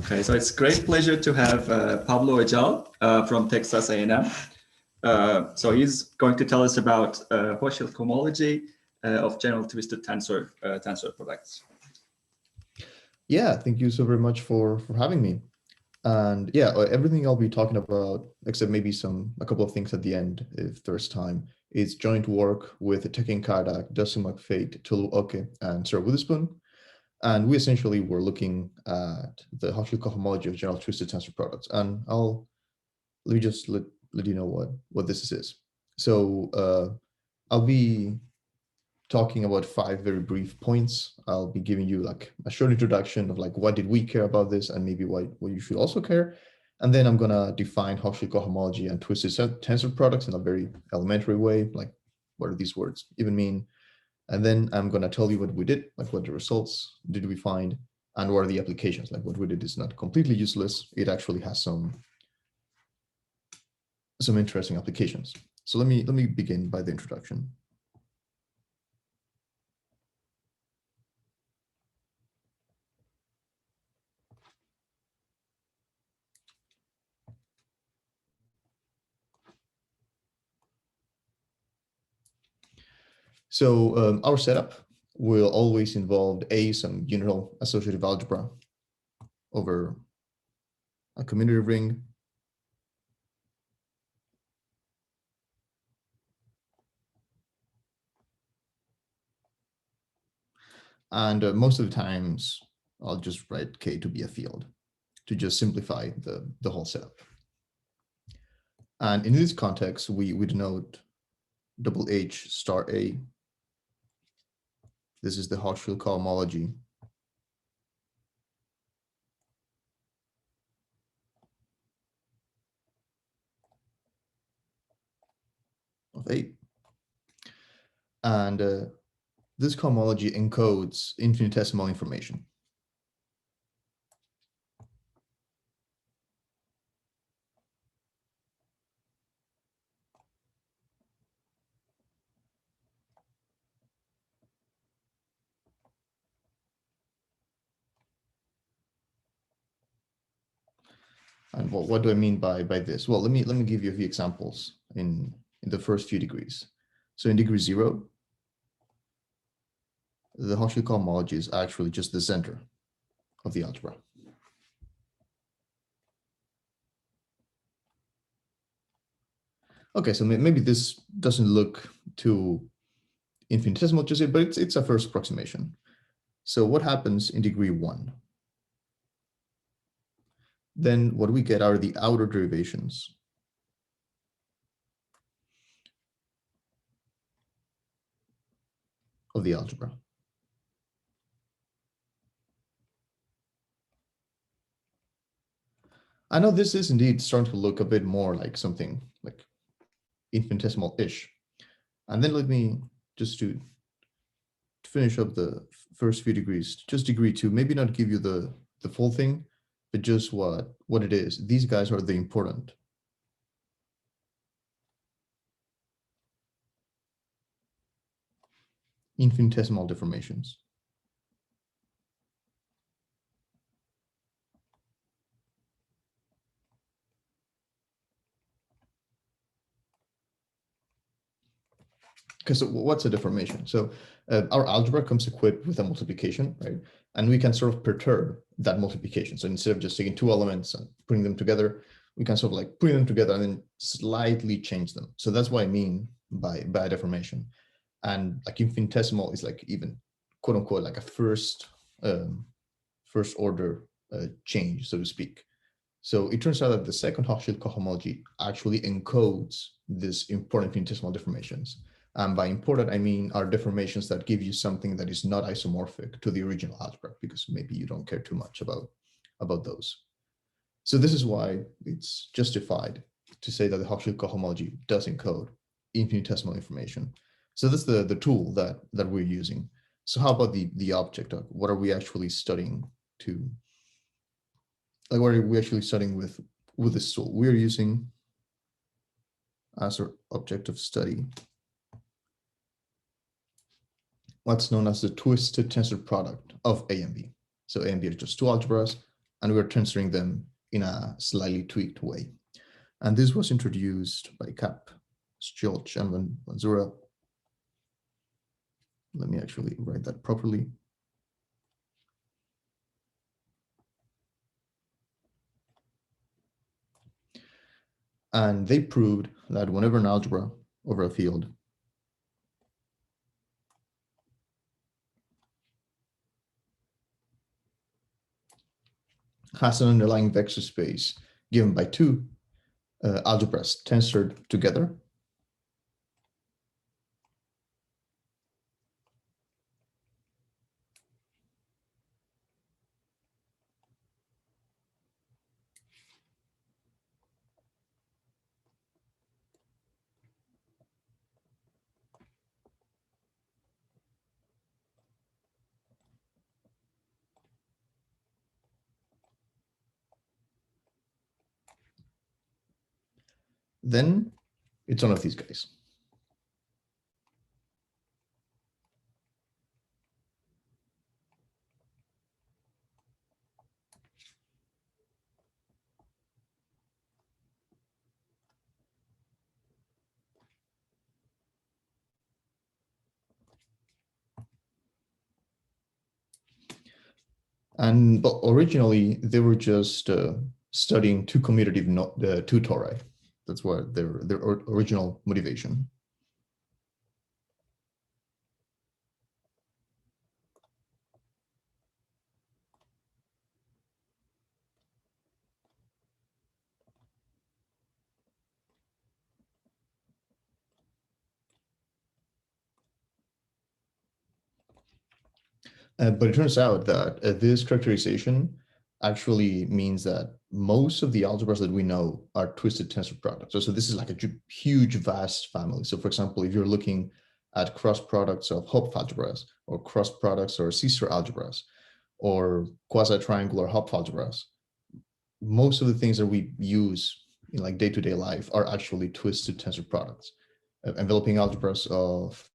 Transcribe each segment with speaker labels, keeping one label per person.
Speaker 1: Okay, so it's a great pleasure to have Pablo Ocal from Texas A&M. So he's going to tell us about Hochschild homology of general twisted tensor products.
Speaker 2: Yeah, thank you so very much for having me. And yeah, everything I'll be talking about, except maybe a couple of things at the end, if there's time, is joint work with Tekin Karadag, Dustin McPhate, Tolulope Oke, and Sarah Witherspoon. And we essentially were looking at the Hochschild cohomology of general twisted tensor products. And let me just let you know what this is. So I'll be talking about 5 very brief points. I'll be giving you like a short introduction of like, why did we care about this, and maybe what you should also care. And then I'm gonna define Hochschild cohomology and twisted tensor products in a very elementary way, like what do these words even mean? And then I'm gonna tell you what we did, like what the results did we find, and what are the applications. Like what we did is not completely useless. It actually has some interesting applications. So let me begin by the introduction. So our setup will always involve some general associative algebra over a commutative ring. And most of the times, I'll just write K to be a field to just simplify the whole setup. And in this context, we denote double H star A. This is the Hochschild cohomology of A. And this cohomology encodes infinitesimal information. And what do I mean by this? Well, let me give you a few examples in the first few degrees. So in degree 0, the Hochschild cohomology is actually just the center of the algebra. Okay, so maybe this doesn't look too infinitesimal to say, but it's a first approximation. So what happens in degree 1? Then what we get are the outer derivations of the algebra. I know this is indeed starting to look a bit more like something like infinitesimal-ish. And then let me just to finish up the first few degrees, just degree 2, maybe not give you the full thing, but just what it is. These guys are the important. Infinitesimal deformations. Okay, so what's a deformation? So our algebra comes equipped with a multiplication, right? And we can sort of perturb that multiplication. So instead of just taking 2 elements and putting them together, we can sort of like put them together and then slightly change them. So that's what I mean by deformation. And like infinitesimal is like even quote unquote like a first order change, so to speak. So it turns out that the second Hochschild cohomology actually encodes this important infinitesimal deformations. And by important, I mean are deformations that give you something that is not isomorphic to the original algebra, because maybe you don't care too much about those. So this is why it's justified to say that the Hochschild cohomology does encode infinitesimal information. So that's the tool that we're using. So how about the object? What are we actually studying what are we actually studying with this tool? We're using as our object of study what's known as the twisted tensor product of A and B. So A and B are just 2 algebras, and we're tensoring them in a slightly tweaked way. And this was introduced by Cap, Schultz, and Manzura. Let me actually write that properly. And they proved that whenever an algebra over a field has an underlying vector space given by two algebras tensored together, then it's one of these guys. But originally they were just studying two commutative two tori. That's what their original motivation. But it turns out that this characterization actually means that most of the algebras that we know are twisted tensor products. So this is like a huge, vast family. So for example, if you're looking at cross products of Hopf algebras, or cross products or Caesar algebras, or quasi-triangular Hopf algebras, most of the things that we use in like day-to-day life are actually twisted tensor products. Enveloping algebras of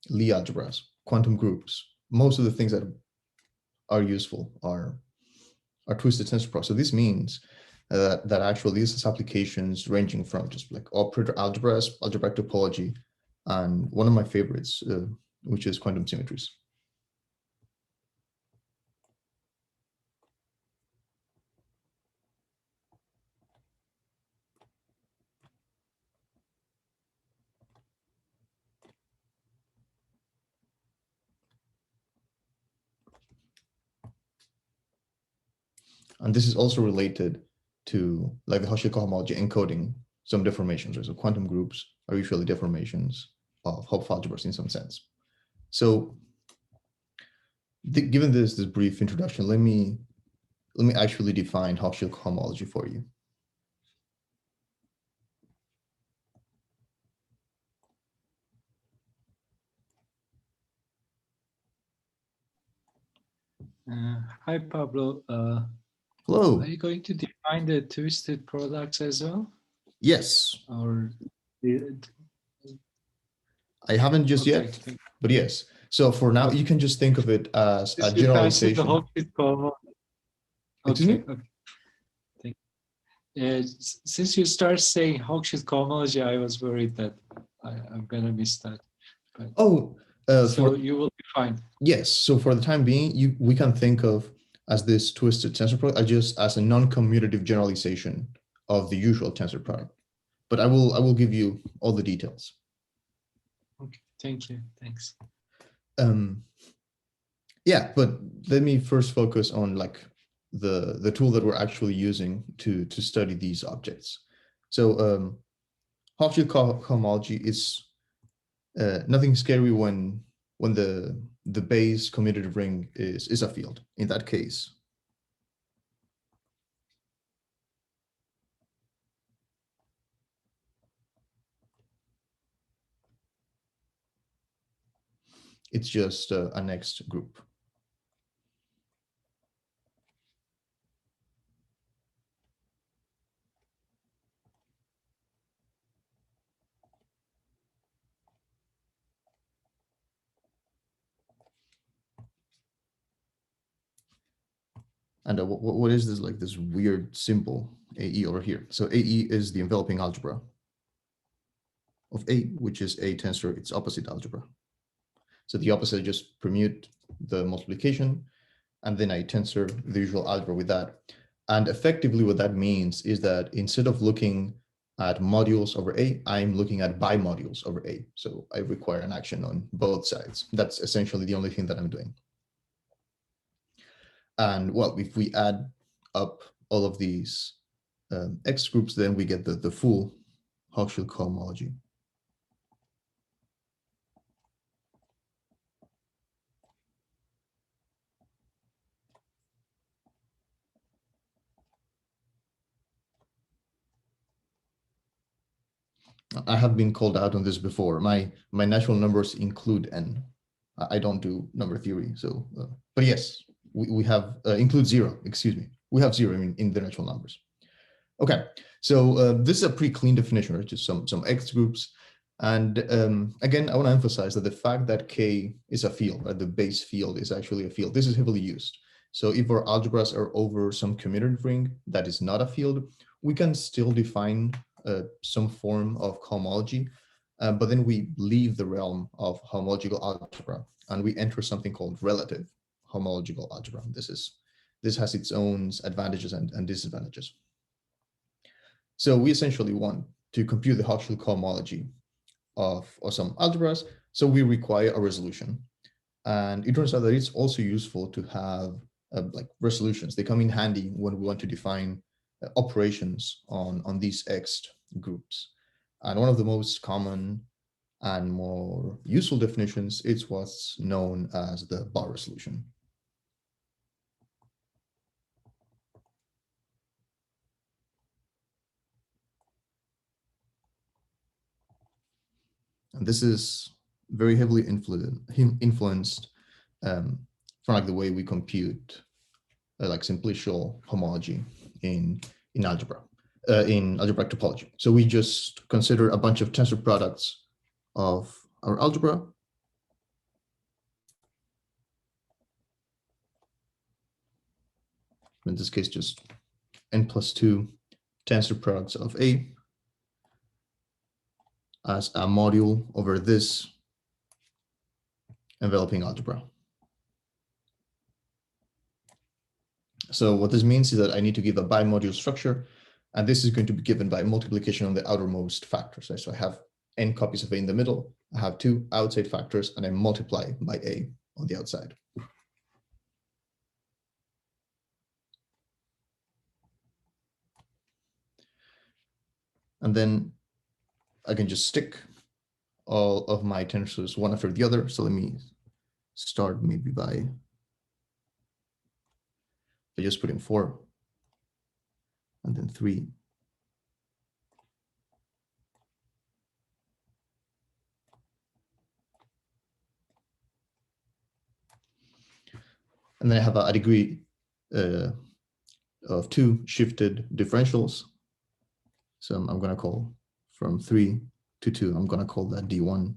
Speaker 2: Lie algebras, quantum groups, most of the things that are useful are twisted tensor products. So this means that actually this has applications ranging from just like operator algebras, algebraic topology, and one of my favorites, which is quantum symmetries. And this is also related to like the Hochschild cohomology encoding some deformations, right? So quantum groups are usually deformations of Hopf algebras in some sense. So given this brief introduction, let me actually define Hochschild cohomology for you.
Speaker 3: Hi, Pablo.
Speaker 2: Hello.
Speaker 3: Are you going to define the twisted products as well?
Speaker 2: Yes.
Speaker 3: Or
Speaker 2: I haven't just yet, but yes. So for now, you can just think of it as a generalization.
Speaker 3: Okay. Thank you. Since you start saying Hochschild cohomology, I was worried that I'm going to miss that. But, so you will be fine.
Speaker 2: Yes. So for the time being, we can think of as this twisted tensor product just as a non-commutative generalization of the usual tensor product. But I will give you all the details.
Speaker 3: Okay. Thank you. Thanks.
Speaker 2: Yeah, but let me first focus on like the tool that we're actually using to study these objects. So Hochschild cohomology is nothing scary when the base commutative ring is a field. In that case, it's just a next group. And what is this, like this weird symbol AE over here? So AE is the enveloping algebra of A, which is a tensor, its opposite algebra. So the opposite, I just permute the multiplication, and then I tensor the usual algebra with that. And effectively what that means is that instead of looking at modules over A, I'm looking at bimodules over A. So I require an action on both sides. That's essentially the only thing that I'm doing. And well, if we add up all of these X groups, then we get the full Hochschild cohomology. I have been called out on this before. My natural numbers include n. I don't do number theory, so but yes, we have include zero. Excuse me, we have zero in the natural numbers. Okay, so this is a pretty clean definition, right? Just some X groups, and again, I want to emphasize that the fact that K is a field, right? The base field is actually a field. This is heavily used. So if our algebras are over some commutative ring that is not a field, we can still define some form of cohomology, but then we leave the realm of homological algebra and we enter something called relative homological algebra. This has its own advantages and disadvantages. So we essentially want to compute the Hochschild cohomology of some algebras, so we require a resolution. And it turns out that it's also useful to have like resolutions. They come in handy when we want to define operations on these X groups. And one of the most common and more useful definitions is what's known as the bar resolution. And this is very heavily influenced from like the way we compute like simplicial homology in algebra, in algebraic topology. So we just consider a bunch of tensor products of our algebra. In this case, just n+2 tensor products of A as a module over this enveloping algebra. So what this means is that I need to give a bimodule structure, and this is going to be given by multiplication on the outermost factors. Right? So I have n copies of A in the middle, I have two outside factors, and I multiply by A on the outside. And then I can just stick all of my tensors one after the other. So let me start maybe by just putting 4 and then 3. And then I have a degree of 2 shifted differentials. So I'm going to call from 3 to 2, I'm going to call that D1.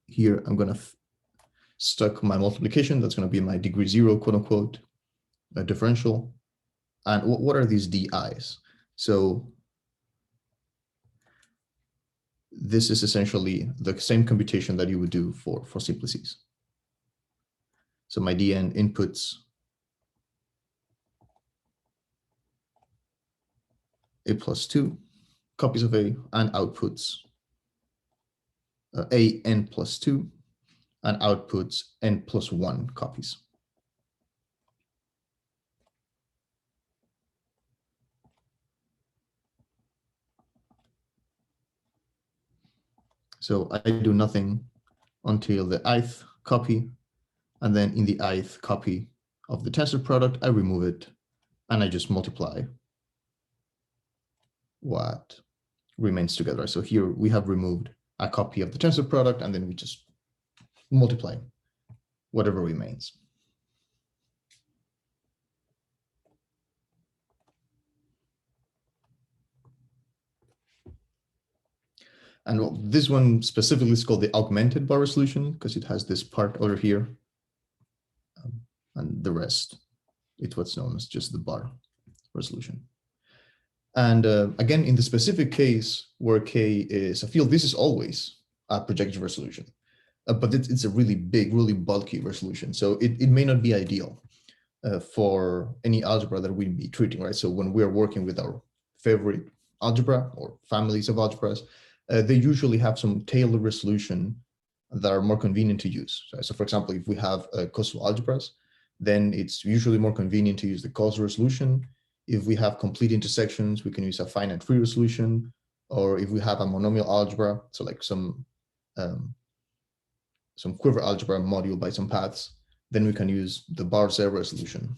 Speaker 2: Here, I'm going to stuck my multiplication. That's going to be my degree 0, quote unquote, differential. And what are these DIs? So this is essentially the same computation that you would do for simplices. So my DN inputs A+2 copies of A and outputs A n+2 and outputs n+1 copies. So I do nothing until the ith copy, and then in the ith copy of the tensor product, I remove it, and I just multiply what remains together. So here we have removed a copy of the tensor product, and then we just multiply whatever remains. And well, this one specifically is called the Augmented Bar Resolution because it has this part over here. And the rest, it's what's known as just the bar resolution. And again, in the specific case where K is a field, this is always a projective resolution. But it's a really big, really bulky resolution. So it may not be ideal for any algebra that we'd be treating, right? So when we're working with our favorite algebra or families of algebras, they usually have some tailored resolution that are more convenient to use. So for example, if we have causal algebras, then it's usually more convenient to use the causal resolution. If we have complete intersections, we can use a finite tree resolution. Or if we have a monomial algebra, so like some quiver algebra module by some paths, then we can use the bar zero resolution.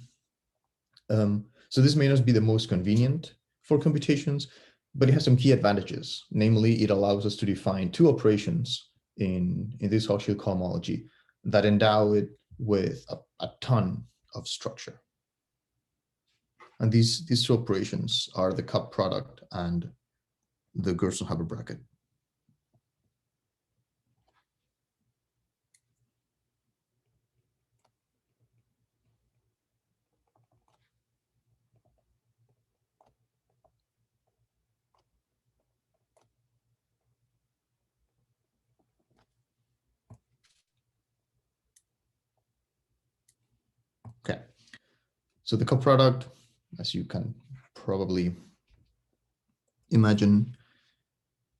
Speaker 2: So this may not be the most convenient for computations, but it has some key advantages. Namely, it allows us to define two operations in this Hochschild cohomology that endow it with a ton of structure. And these two operations are the cup product and the Gerson-Hubbard bracket. Okay, so the cup product, as you can probably imagine,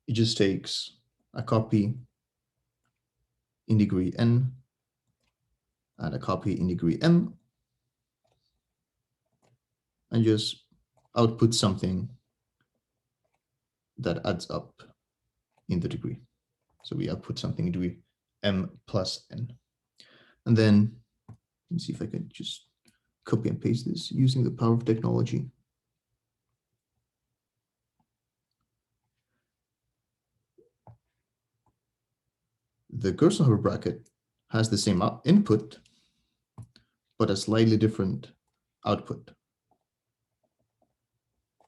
Speaker 2: it just takes a copy in degree n and a copy in degree m and just output something that adds up in the degree. So we output something in degree m plus n. And then let me see if I can just copy and paste this using the power of technology. The Gerson-Hubbard bracket has the same input, but a slightly different output.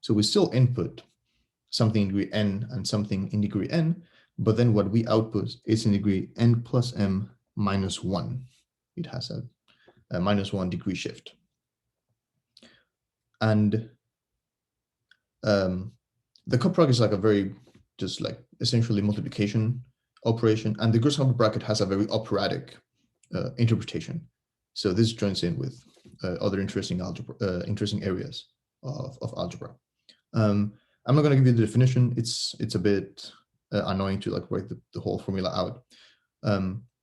Speaker 2: So we still input something in degree n and something in degree n, but then what we output is in degree n plus m minus 1. It has a minus 1 degree shift. And the cup product is like a very, just like essentially multiplication operation, and the Gerson-Hubbard bracket has a very operatic interpretation. So this joins in with other interesting algebra, interesting areas of algebra. I'm not going to give you the definition. It's a bit annoying to like write the whole formula out.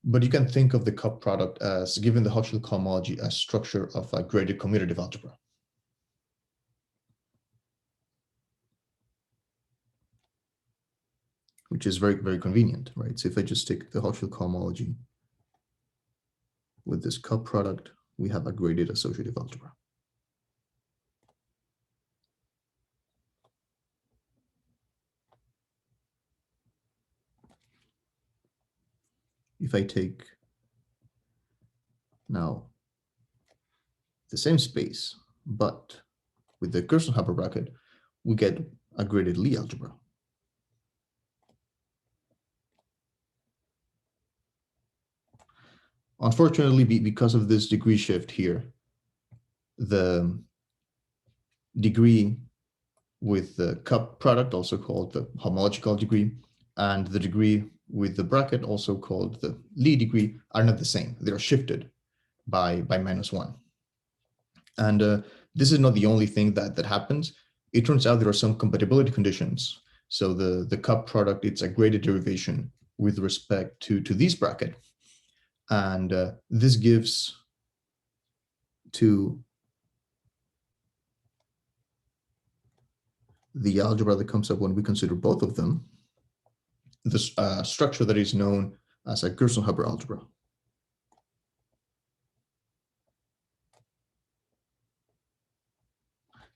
Speaker 2: But you can think of the cup product as, given the Hochschild cohomology, a structure of a graded commutative algebra. Which is very, very convenient, right? So if I just take the Hochschild cohomology with this cup product, we have a graded associative algebra. If I take now the same space, but with the Gerson-Hubbard bracket, we get a graded Lie algebra. Unfortunately, because of this degree shift here, the degree with the cup product, also called the homological degree, and the degree with the bracket, also called the Lie degree, are not the same. They are shifted by minus 1. And this is not the only thing that happens. It turns out there are some compatibility conditions. So the cup product, it's a graded derivation with respect to this bracket. And this gives to the algebra that comes up when we consider both of them, the structure that is known as a Gerson-Hubbard algebra.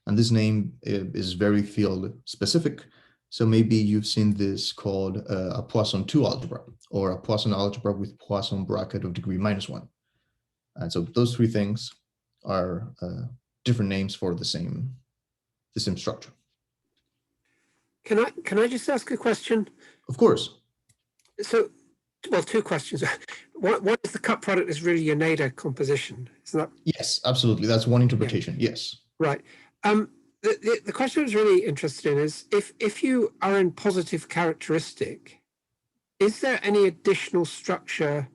Speaker 2: And this name is very field specific. So maybe you've seen this called a Poisson 2 algebra, or a Poisson algebra with Poisson bracket of degree -1. And so those three things are different names for the same structure.
Speaker 4: Can I just ask a question?
Speaker 2: Of course.
Speaker 4: So, well, two questions. One is the cut product is really a nadir composition, isn't that?
Speaker 2: Yes, absolutely. That's one interpretation. Yeah. Yes.
Speaker 4: Right. The question I was really interested in is if you are in positive characteristic, is there any additional structure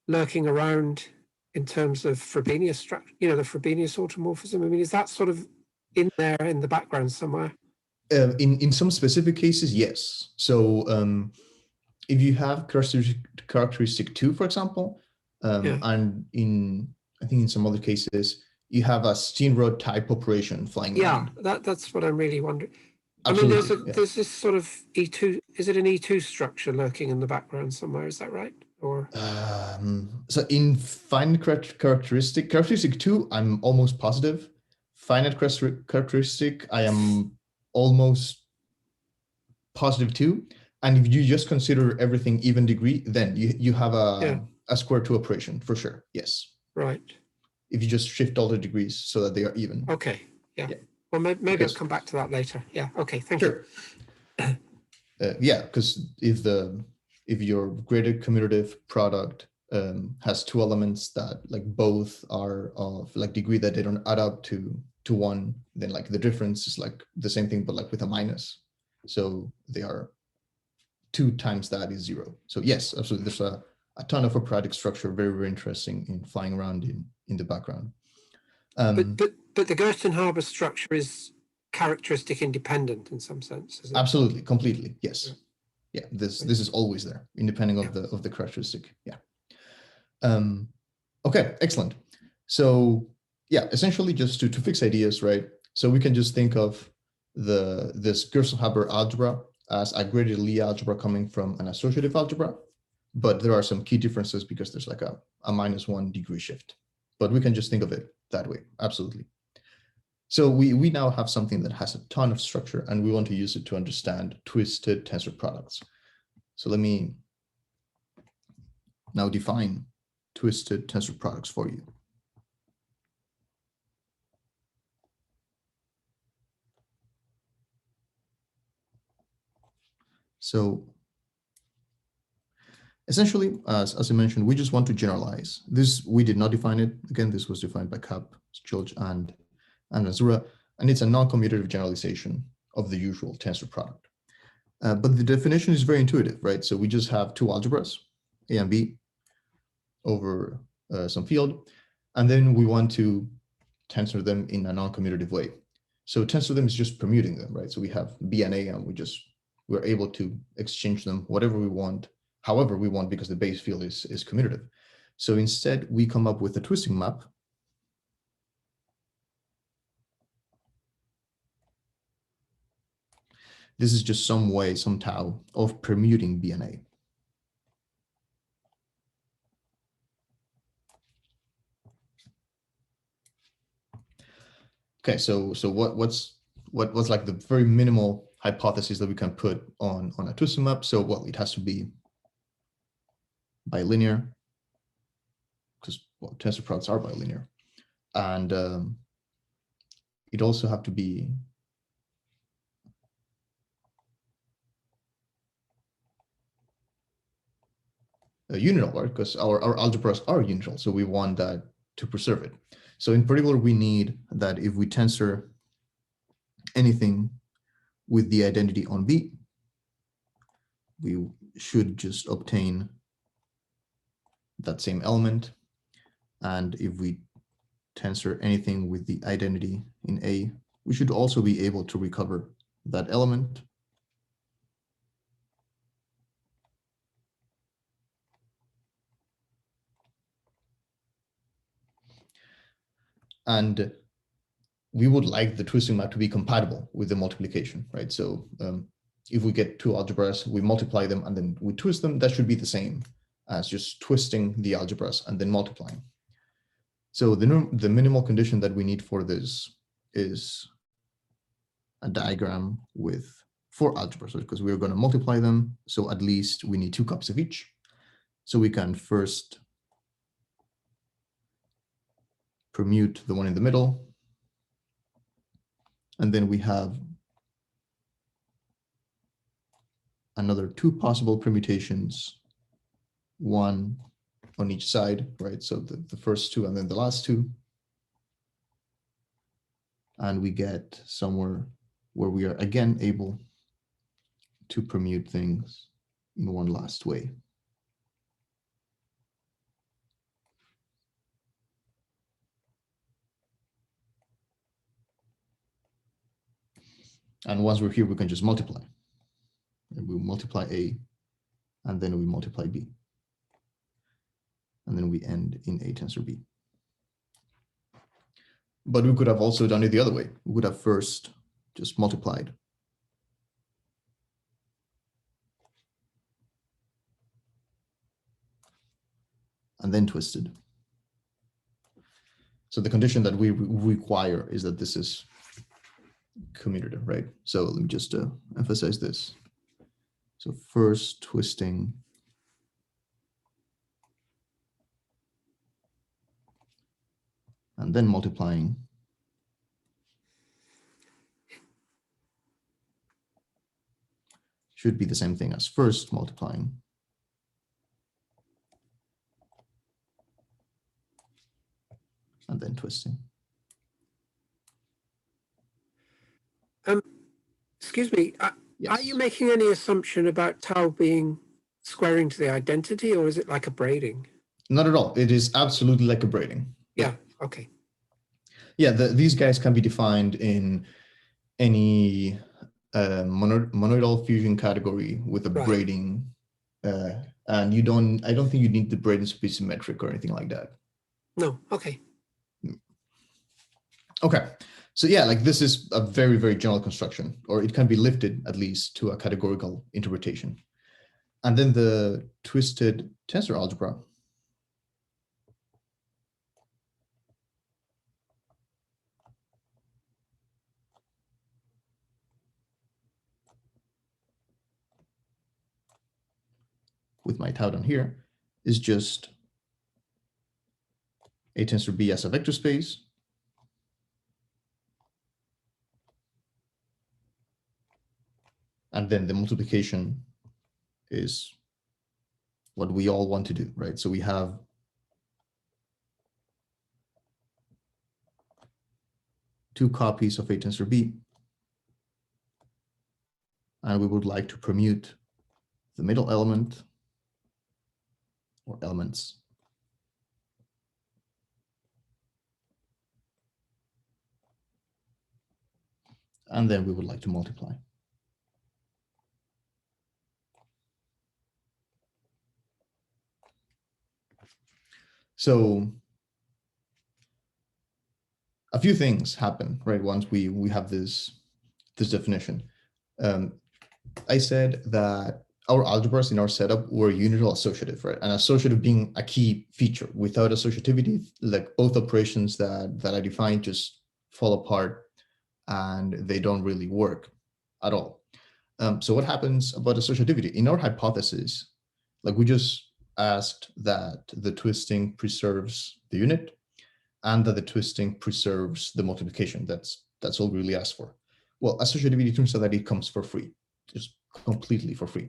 Speaker 4: lurking around in terms of Frobenius structure? You know, the Frobenius automorphism. I mean, is that sort of in there in the background somewhere?
Speaker 2: In some specific cases, yes. So if you have characteristic 2, for example, and I think in some other cases, you have a Steenrod type operation flying around.
Speaker 4: That's what I'm really wondering.
Speaker 2: Absolutely,
Speaker 4: I mean, there's this sort of E2, is it an E2 structure lurking in the background somewhere? Is that right? Or
Speaker 2: so in finite characteristic 2, I'm almost positive. Finite characteristic, I am almost positive too. And if you just consider everything even degree, then you have a square 2 operation for sure. Yes.
Speaker 4: Right.
Speaker 2: If you just shift all the degrees so that they are even.
Speaker 4: Okay. Yeah. Well, maybe I'll come back to that later. Yeah. Okay. Thank you.
Speaker 2: Yeah, because if your graded commutative product has 2 elements that like both are of like degree that they don't add up to 1, then like the difference is like the same thing but like with a minus. So they are 2 times that is 0. So yes, absolutely. There's a ton of operatic structure, very, very interesting in flying around in the background.
Speaker 4: But the Gerstenhaber structure is characteristic independent in some sense, is it?
Speaker 2: Absolutely, completely, yes. Yeah, this is always there, independent of the characteristic. Yeah. Okay, excellent. So yeah, essentially just to fix ideas, right? So we can just think of this Gerson-Hubbard algebra as a graded Lie algebra coming from an associative algebra, but there are some key differences because there's like a -1 degree shift. But we can just think of it that way, absolutely. So we now have something that has a ton of structure and we want to use it to understand twisted tensor products. So let me now define twisted tensor products for you. So essentially, as I mentioned, we just want to generalize. This, we did not define it. Again, this was defined by Kapp, Schultz, and Azura, and it's a non-commutative generalization of the usual tensor product. But the definition is very intuitive, right? So we just have 2 algebras, A and B, over some field, and then we want to tensor them in a non-commutative way. So tensor them is just permuting them, right? So we have B and A, and we're able to exchange them whatever we want, however we want, because the base field is commutative. So instead, we come up with a twisting map. This is just some way, some tau of permuting B and A. Okay, so what's like the very minimal hypothesis that we can put on a twisting map? So well, it has to be bilinear, because well, tensor products are bilinear, and it also have to be unital, right? Because our algebras are unital, so we want that to preserve it. So in particular, we need that if we tensor anything with the identity on B, we should just obtain that same element. And if we tensor anything with the identity in A, we should also be able to recover that element. And we would like the twisting map to be compatible with the multiplication, right? So if we get 2 algebras, we multiply them and then we twist them, that should be the same as just twisting the algebras and then multiplying. So the minimal condition that we need for this is a diagram with 4 algebras, because we're going to multiply them. So at least we need 2 copies of each. So we can first permute the one in the middle. And then we have another 2 possible permutations, 1 on each side, right? So the first 2 and then the last 2. And we get somewhere where we are again able to permute things in one last way. And once we're here, we can just multiply. And we'll multiply A, and then we multiply B. And then we end in A tensor B. But we could have also done it the other way. We would have first just multiplied. And then twisted. So the condition that we require is that this is commutative, right? So let me just emphasize this. So first twisting, and then multiplying. Should be the same thing as first multiplying. And then twisting.
Speaker 4: Excuse me,
Speaker 2: Yes.
Speaker 4: are you making any assumption about tau being squaring to the identity, or is it like a braiding?
Speaker 2: Not at all. It is absolutely like a braiding.
Speaker 4: Yeah, okay.
Speaker 2: Yeah, these guys can be defined in any monoidal fusion category with a braiding. And I don't think you need the braiding to be symmetric or anything like that.
Speaker 4: No, okay.
Speaker 2: Okay. So yeah, like this is a very, very general construction, or it can be lifted at least to a categorical interpretation. And then the twisted tensor algebra. With my tau down here is just A tensor B as a vector space. And then the multiplication is what we all want to do, right? So we have two copies of A tensor B, and we would like to permute the middle element or elements. And then we would like to multiply. So a few things happen, right? Once we have this definition. I said that our algebras in our setup were unital associative, right? And associative being a key feature. Without associativity, like both operations that I defined just fall apart and they don't really work at all. So what happens about associativity? In our hypothesis, like we just asked that the twisting preserves the unit and that the twisting preserves the multiplication. That's all we really asked for. Well, associativity turns out that it comes for free, just completely for free.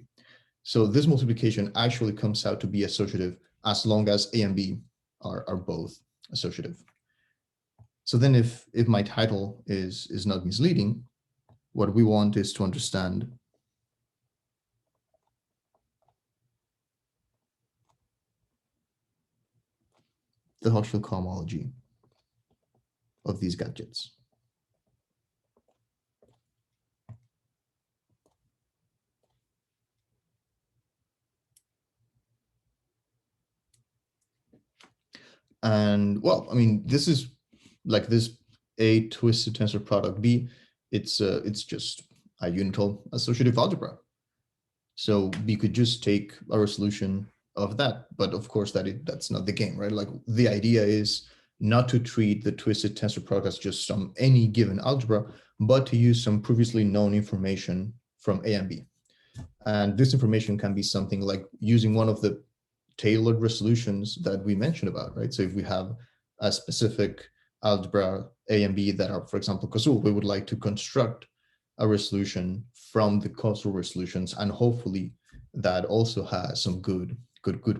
Speaker 2: So this multiplication actually comes out to be associative as long as A and B are both associative. So then if my title is not misleading, what we want is to understand the Hochschild cohomology of these gadgets. And well, I mean, this is like this A twisted tensor product B. It's just a unital associative algebra. So we could just take a resolution of that, but of course that's not the game, right? Like the idea is not to treat the twisted tensor product as just any given algebra, but to use some previously known information from A and B. And this information can be something like using one of the tailored resolutions that we mentioned about, right? So if we have a specific algebra A and B that are, for example, casual, we would like to construct a resolution from the causal resolutions, and hopefully that also has some good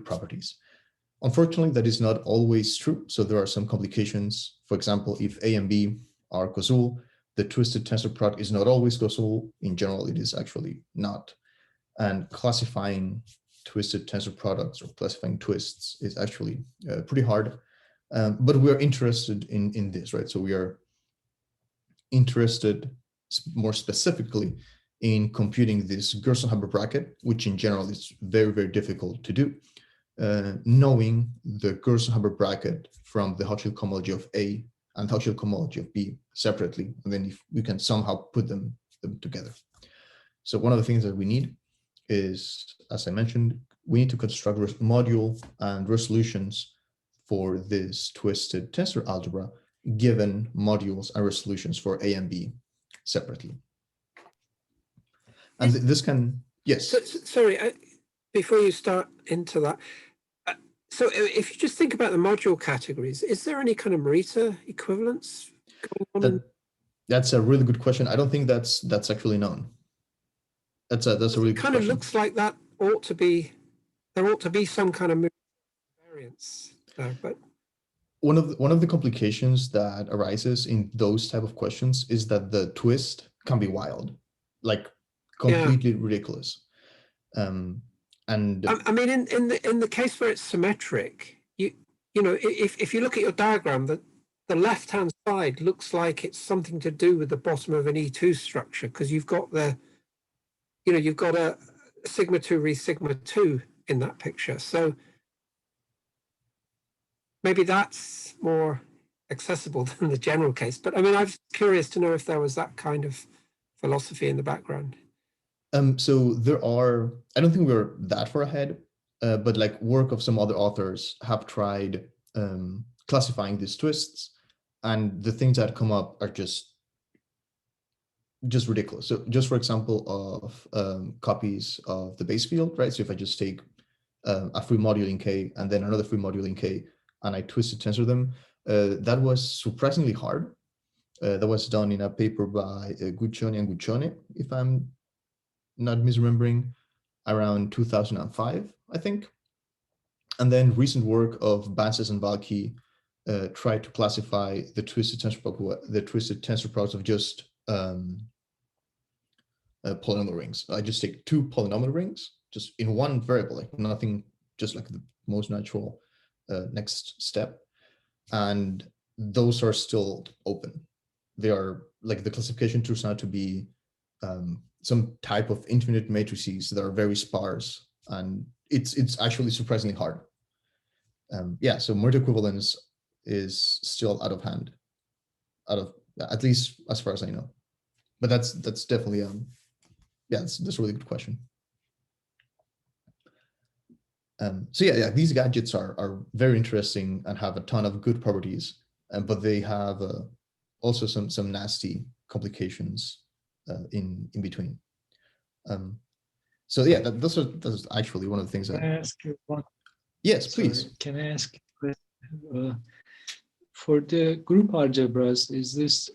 Speaker 2: properties. Unfortunately, that is not always true. So there are some complications. For example, if A and B are causal, the twisted tensor product is not always causal. In general, it is actually not. And classifying twisted tensor products or classifying twists is actually pretty hard. But we're interested in this, right? So we are interested more specifically in computing this Gerson-Hubbard bracket, which in general is very, very difficult to do. Knowing the Gerson-Hubbard bracket from the Hochschild cohomology of A and Hochschild cohomology of B separately, and then if we can somehow put them together. So one of the things that we need is, as I mentioned, we need to construct module and resolutions for this twisted tensor algebra, given modules and resolutions for A and B separately. And this can, yes.
Speaker 4: Sorry, before you start into that, so if you just think about the module categories, is there any kind of Morita equivalence going on?
Speaker 2: That's a really good question. I don't think that's actually known. That's a really good question. It kind of
Speaker 4: looks like that ought to be, there ought to be some kind of variance there, but
Speaker 2: one of the complications that arises in those type of questions is that the twist can be wild, like completely ridiculous. And
Speaker 4: I mean, in the case where it's symmetric, you know, if you look at your diagram, that the left-hand side looks like it's something to do with the bottom of an E2 structure, because you've got the, you know, you've got a sigma 2 re sigma 2 in that picture. So maybe that's more accessible than the general case. But I mean, I'm curious to know if there was that kind of philosophy in the background.
Speaker 2: So there are, I don't think we're that far ahead, but like work of some other authors have tried classifying these twists, and the things that come up are just ridiculous. So just for example of copies of the base field, right? So if I just take a free module in K and then another free module in K, and I twisted tensor them, that was surprisingly hard. That was done in a paper by Guccione and Guccione, if I'm not misremembering, around 2005, I think. And then recent work of Banses and Valky tried to classify the twisted tensor products of just polynomial rings. I just take two polynomial rings, just in one variable, like nothing, just like the most natural next step. And those are still open. They are like, the classification turns out to be some type of infinite matrices that are very sparse, and it's actually surprisingly hard. Yeah, so Morita equivalence is still out of hand, at least as far as I know. But that's definitely yeah, that's a really good question. So yeah, these gadgets are very interesting and have a ton of good properties, but they have also some nasty complications in between. So yeah, that's actually one of the things that.
Speaker 3: Can I ask you one?
Speaker 2: Yes, please.
Speaker 3: Can I ask for the group algebras, is this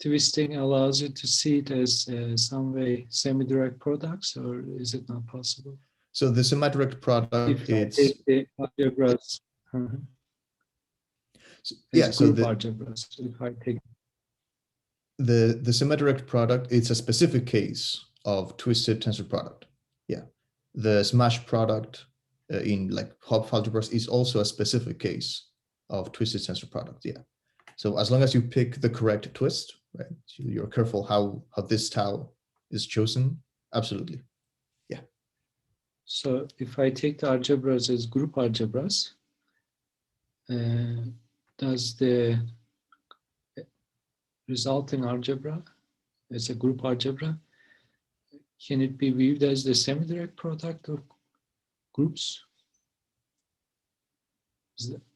Speaker 3: twisting allows you to see it as some way semi-direct products, or is it not possible?
Speaker 2: So the semi-direct product, it's
Speaker 3: the algebras.
Speaker 2: So, yeah, so the
Speaker 3: algebras. If I take
Speaker 2: the semi-direct product, it's a specific case of twisted tensor product. Yeah, the smash product in like Hopf algebras is also a specific case of twisted tensor product. Yeah, so as long as you pick the correct twist, right? So you're careful how this tau is chosen. Absolutely. Yeah.
Speaker 3: So if I take the algebras as group algebras, does the resulting algebra as a group algebra, can it be viewed as the semi-direct product of groups?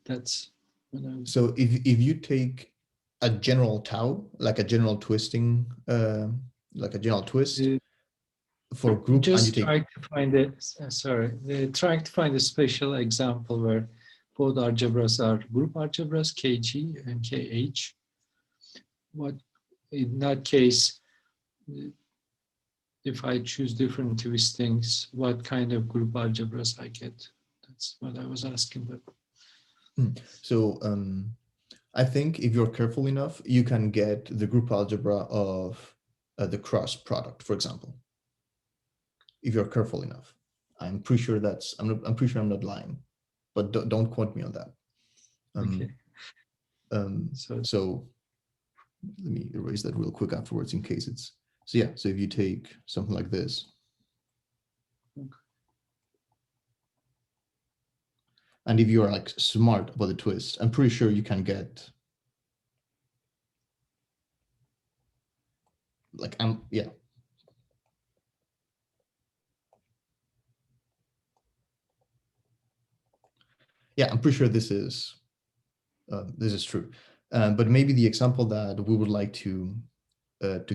Speaker 3: That's
Speaker 2: so if you take a general tau, like a general twisting, like a general twist for group,
Speaker 3: just
Speaker 2: and you
Speaker 3: trying to find it. Trying to find a special example where both algebras are group algebras, KG and KH. What in that case, if I choose different twistings, what kind of group algebras I get. That's what I was asking. But
Speaker 2: so I think if you're careful enough, you can get the group algebra of the cross product, for example. If you're careful enough, I'm pretty sure I'm pretty sure I'm not lying, but don't quote me on that.
Speaker 3: okay.
Speaker 2: So let me erase that real quick afterwards in case it's, so yeah, so if you take something like this,
Speaker 3: Okay.
Speaker 2: and if you're like smart about the twist, I'm pretty sure you can get like, yeah. Yeah, I'm pretty sure this is true. But maybe the example that we would like to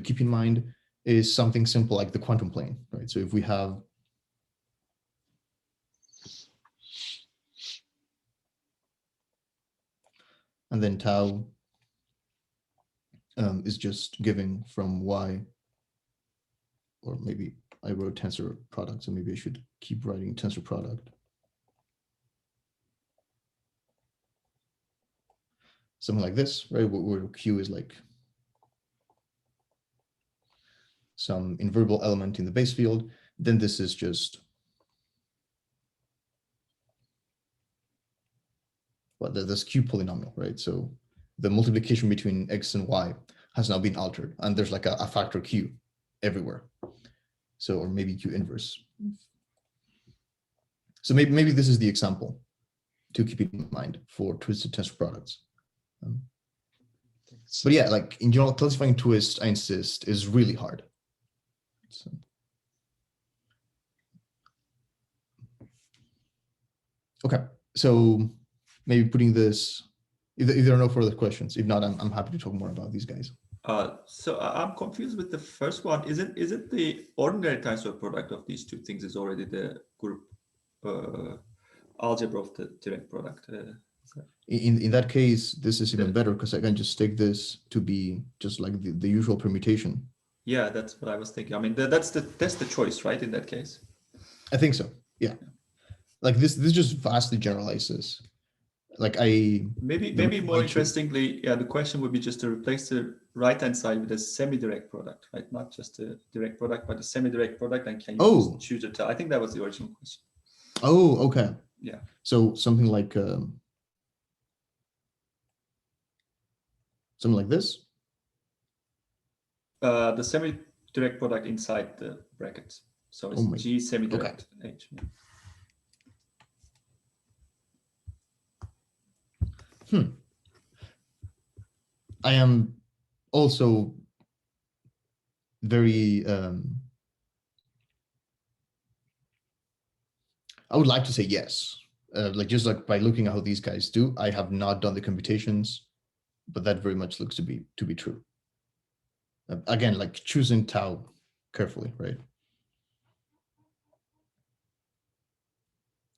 Speaker 2: keep in mind is something simple like the quantum plane, right? So if we have and then tau is just giving from y, or maybe I wrote tensor product, so maybe I should keep writing tensor product. Something like this, right? Where Q is like some invariable element in the base field. Then this is just, well, this Q polynomial, right? So the multiplication between X and Y has now been altered, and there's like a factor Q everywhere. So, or maybe Q inverse. So maybe this is the example to keep in mind for twisted tensor products. But yeah, like in general, classifying twist, I insist, is really hard. So. Okay, so maybe putting this, if there are no further questions, if not, I'm happy to talk more about these guys.
Speaker 1: So I'm confused with the first one. Is it the ordinary tensor product of these two things is already the group algebra of the direct product?
Speaker 2: In that case, this is even better because I can just take this to be just like the usual permutation.
Speaker 1: Yeah, that's what I was thinking. I mean, that's the choice, right? In that case,
Speaker 2: I think so. Yeah, like this just vastly generalizes. Like
Speaker 1: maybe more interestingly, yeah, the question would be just to replace the right-hand side with a semi-direct product, right? Not just a direct product, but a semi-direct product. And can you just choose a tau? I think that was the original question.
Speaker 2: Oh, okay.
Speaker 1: Yeah.
Speaker 2: So something like this.
Speaker 1: The semi-direct product inside the brackets. So it's G semi-direct H.
Speaker 2: I am also very I would like to say yes. Like just like by looking at how these guys do, I have not done the computations, but that very much looks to be true. Again, like choosing tau carefully, right?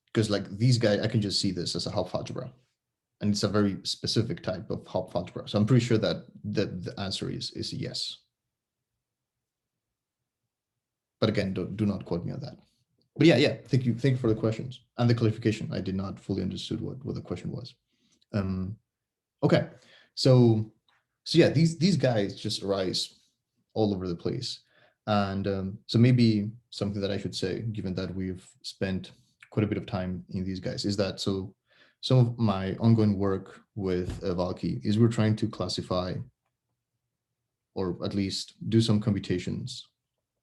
Speaker 2: Because like these guys, I can just see this as a Hopf algebra, and it's a very specific type of Hopf algebra. So I'm pretty sure that the answer is yes. But again, do not quote me on that. But yeah, thank you for the questions and the clarification. I did not fully understood what the question was. Okay, so yeah, these guys just arise all over the place, and so maybe something that I should say, given that we've spent quite a bit of time in these guys, is that so some of my ongoing work with Valky is we're trying to classify, or at least do some computations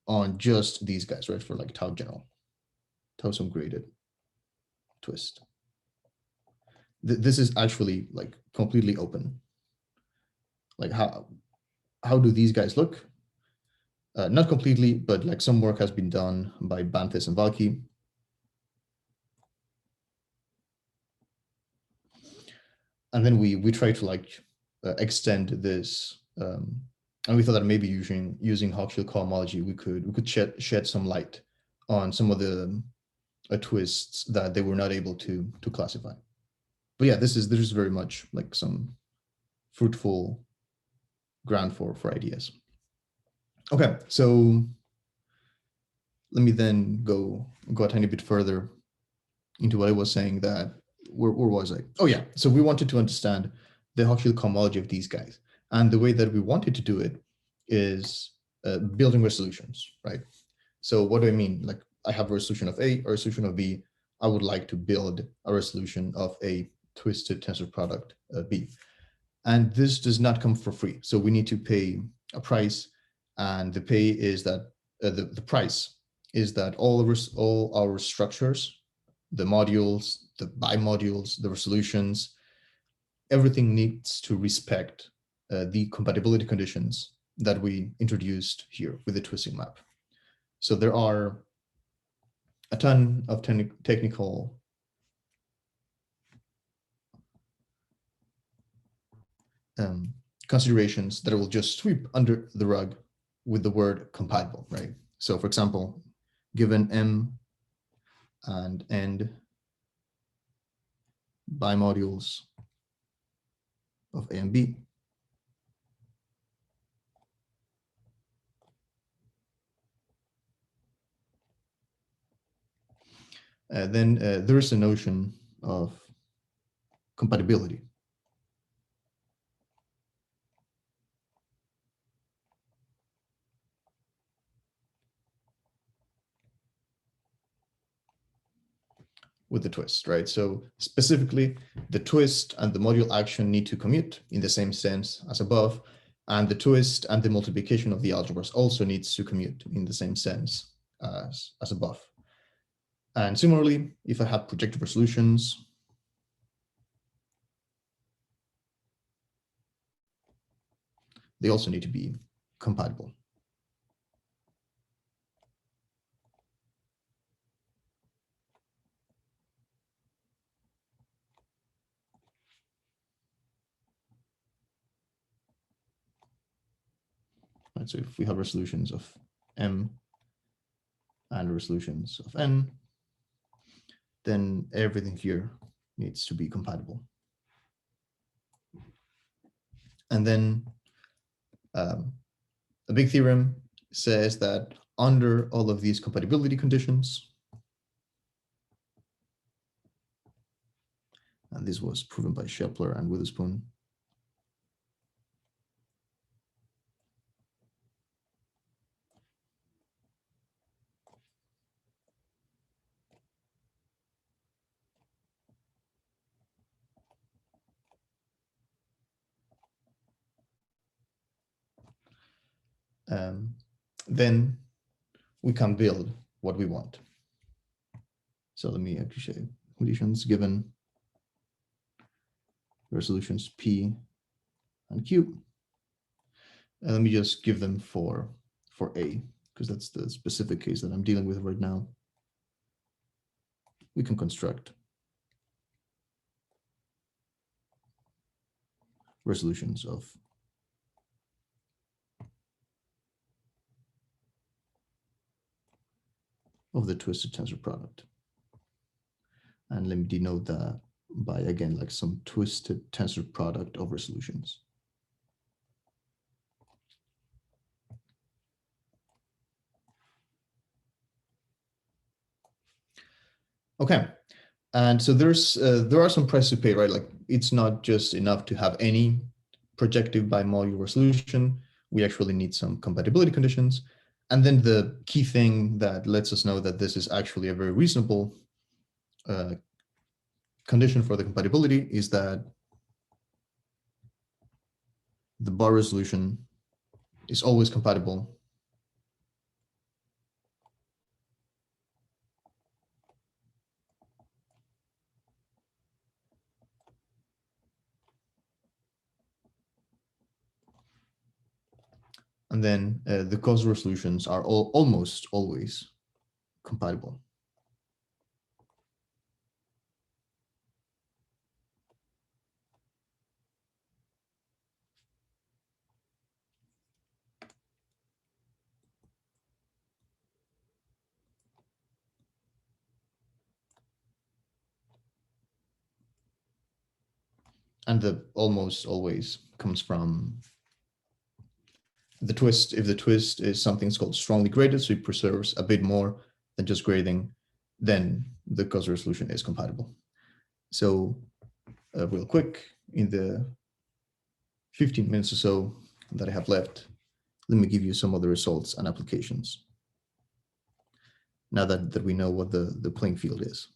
Speaker 2: on just these guys, right? For like tau general, tau some graded twist. This is actually like completely open. Like how do these guys look? Not completely, but like some work has been done by Bantes and Valky. And then we try to like extend this, and we thought that maybe using Hochschild cohomology, we could shed some light on some of the twists that they were not able to classify. But yeah, this is very much like some fruitful ground for ideas. Okay, so let me then go a tiny bit further into what I was saying. That where was I? Oh yeah, so we wanted to understand the Hochschild cohomology of these guys, and the way that we wanted to do it is building resolutions, right? So what do I mean? Like I have a resolution of A or a resolution of B. I would like to build a resolution of a twisted tensor product B. And this does not come for free. So we need to pay a price, and the pay is that the price is that all our structures, the modules, the bimodules, the resolutions, everything needs to respect the compatibility conditions that we introduced here with the twisting map. So there are a ton of technical considerations that I will just sweep under the rug with the word compatible, right? So for example, given M and N bimodules of A and B, then there is a notion of compatibility. With the twist, right? So specifically, the twist and the module action need to commute in the same sense as above, and the twist and the multiplication of the algebras also needs to commute in the same sense as above. And similarly, if I have projective resolutions, they also need to be compatible. Right, so if we have resolutions of M and resolutions of N, then everything here needs to be compatible. And then a big theorem says that under all of these compatibility conditions, and this was proven by Shepler and Witherspoon, then we can build what we want. So let me actually say conditions given resolutions P and Q. And let me just give them for A, because that's the specific case that I'm dealing with right now. We can construct resolutions of the twisted tensor product. And let me denote that by, again, like some twisted tensor product of resolutions. Okay, and so there are some prices to pay, right? Like it's not just enough to have any projective bimodule resolution. We actually need some compatibility conditions. And then the key thing that lets us know that this is actually a very reasonable condition for the compatibility is that the bar resolution is always compatible and then the causal resolutions are almost always compatible. And the almost always comes from the twist, if the twist is something called strongly graded, so it preserves a bit more than just grading, then the Cauchy resolution is compatible. So real quick, in the 15 minutes or so that I have left, let me give you some of the results and applications. Now that we know what the playing field is.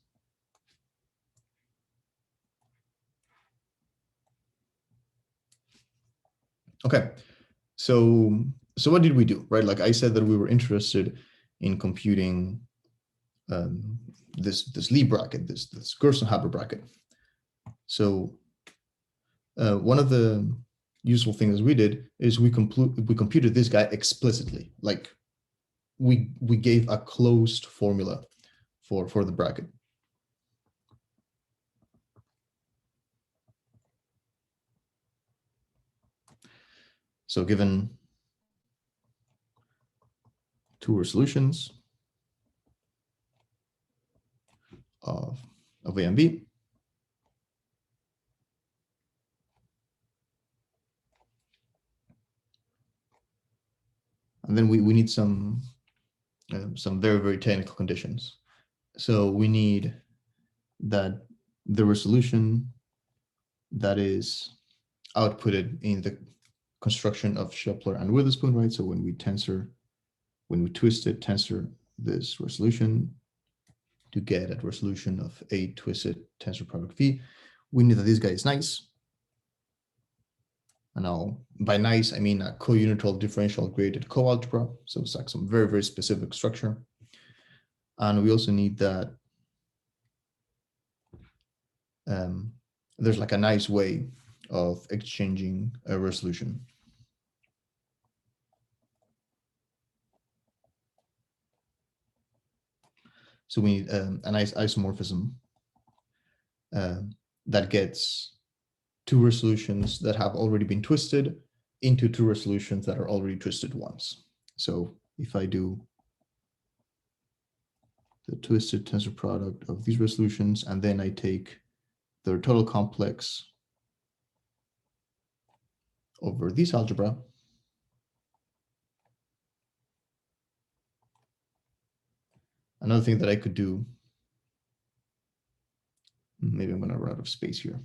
Speaker 2: Okay, so what did we do, right? Like I said that we were interested in computing this Lie bracket, this Gerson-Haber bracket. So one of the useful things we did is we computed this guy explicitly. Like we gave a closed formula for the bracket. So given two resolutions of A and B, and then we need some very, very technical conditions. So we need that the resolution that is outputted in the construction of Shepler and Witherspoon, right? So when we twist it, tensor this resolution to get a resolution of A twisted tensor product V, we need that this guy is nice. And by nice, I mean a co-unital differential graded coalgebra. So it's like some very, very specific structure. And we also need that there's like a nice way of exchanging a resolution. So we need a nice isomorphism that gets two resolutions that have already been twisted into two resolutions that are already twisted once. So if I do the twisted tensor product of these resolutions, and then I take their total complex over this algebra, another thing that I could do, maybe I'm going to run out of space here.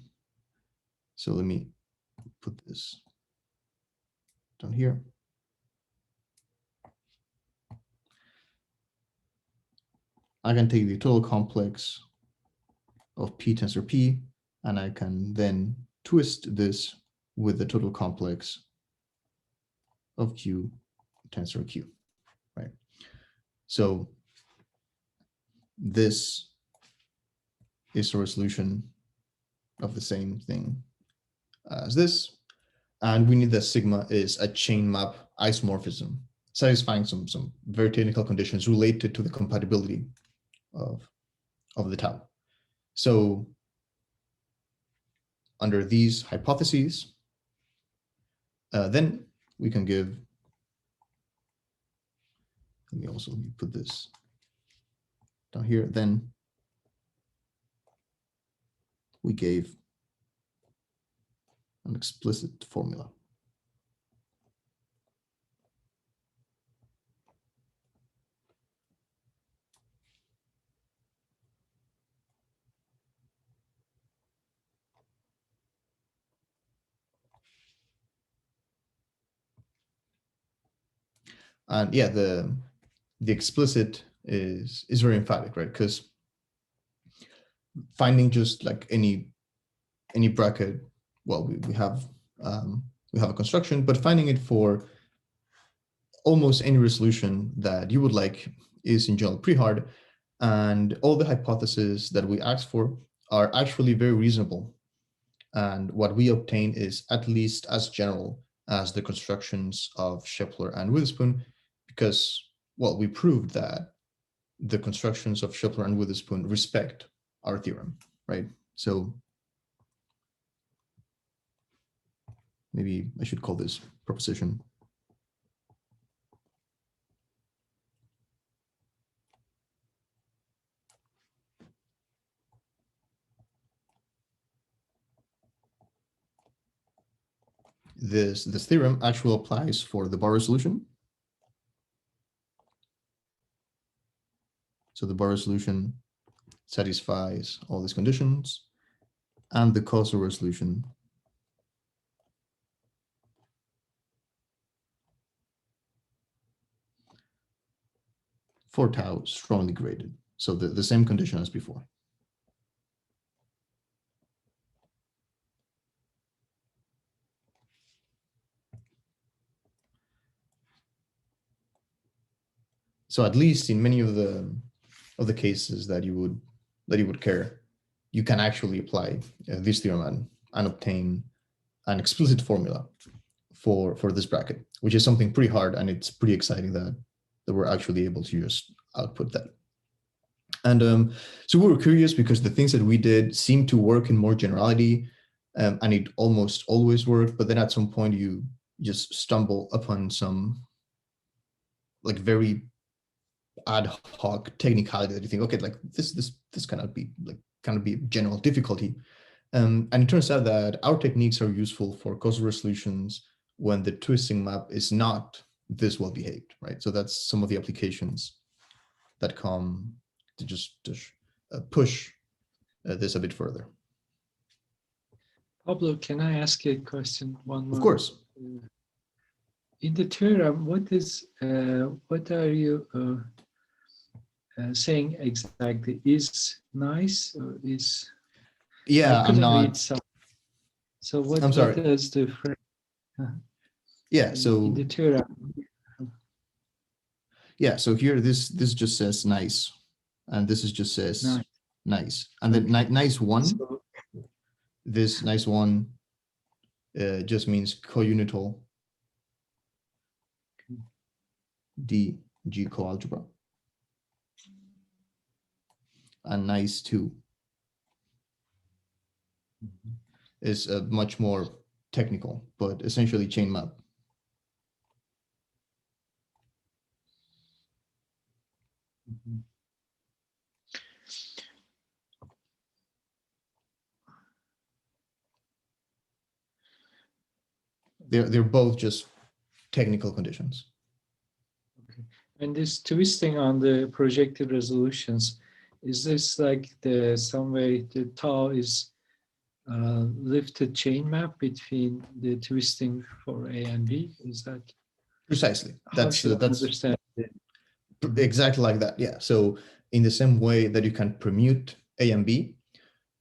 Speaker 2: So let me put this down here. I can take the total complex of P tensor P, and I can then twist this with the total complex of Q tensor Q, right? So this is a resolution of the same thing as this. And we need that sigma is a chain map isomorphism, satisfying some very technical conditions related to the compatibility of the tau. So under these hypotheses, then we can give, let me put this down here, then we gave an explicit formula. And yeah, the explicit is very emphatic, right? Because finding just like any bracket, well, we have a construction, but finding it for almost any resolution that you would like is in general pretty hard. And all the hypotheses that we ask for are actually very reasonable. And what we obtain is at least as general as the constructions of Shepler and Witherspoon, because, well, we proved that the constructions of Shepler and Witherspoon respect our theorem, right? So maybe I should call this proposition. this theorem actually applies for the bar resolution. So the bar resolution satisfies all these conditions, and the causal resolution for tau strongly graded. So the same condition as before. So at least in many of the cases that you would care, you can actually apply this theorem and obtain an explicit formula for this bracket, which is something pretty hard, and it's pretty exciting that we're actually able to just output that. And so we were curious because the things that we did seemed to work in more generality, and it almost always worked. But then at some point you just stumble upon some like very ad hoc technicality that you think, okay, like this cannot be general difficulty. And it turns out that our techniques are useful for causal resolutions when the twisting map is not this well behaved, right? So that's some of the applications that come to just push this a bit further.
Speaker 3: Pablo, can I ask you a question? One more.
Speaker 2: Of course.
Speaker 3: In the theorem, what are you saying exactly? Is nice or is?
Speaker 2: Yeah, I'm not.
Speaker 3: So what?
Speaker 2: I'm sorry.
Speaker 3: What does the?
Speaker 2: Yeah. So
Speaker 3: in the theorem.
Speaker 2: Yeah. So here, this just says nice, and this is just says nice, and then nice one.
Speaker 3: So,
Speaker 2: this nice one just means co-unital DG coalgebra, and nice two is much more technical, but essentially chain map. They're both just technical conditions.
Speaker 3: Okay. And this twisting on the projected resolutions, is this like some way the tau is lifted chain map between the twisting for A and B? Is that
Speaker 2: precisely?
Speaker 3: That's understand it?
Speaker 2: Exactly like that. Yeah. So in the same way that you can permute A and B,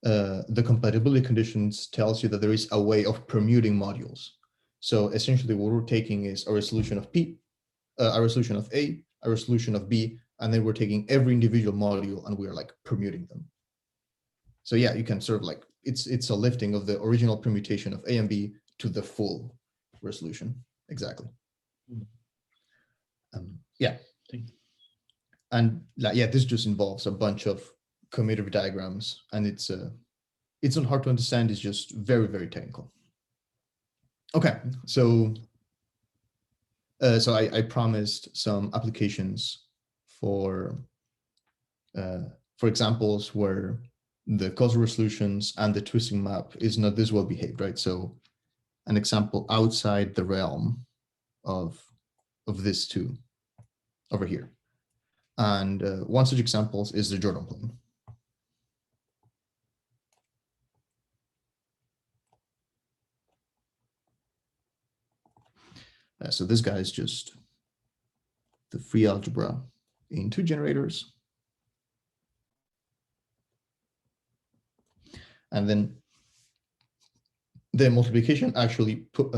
Speaker 2: the compatibility conditions tells you that there is a way of permuting modules. So essentially what we're taking is a resolution of P, a resolution of A, a resolution of B, and then we're taking every individual module and we're like permuting them. So yeah, you can sort of like, it's a lifting of the original permutation of A and B to the full resolution. Exactly. Yeah. And yeah, this just involves a bunch of commutative diagrams, and it's not hard to understand. It's just very, very technical. Okay, so I promised some applications for examples where the causal resolutions and the twisting map is not this well behaved, right? So an example outside the realm of this two over here. And one such example is the Jordan plane. So this guy is just the free algebra in two generators. And then the multiplication actually puts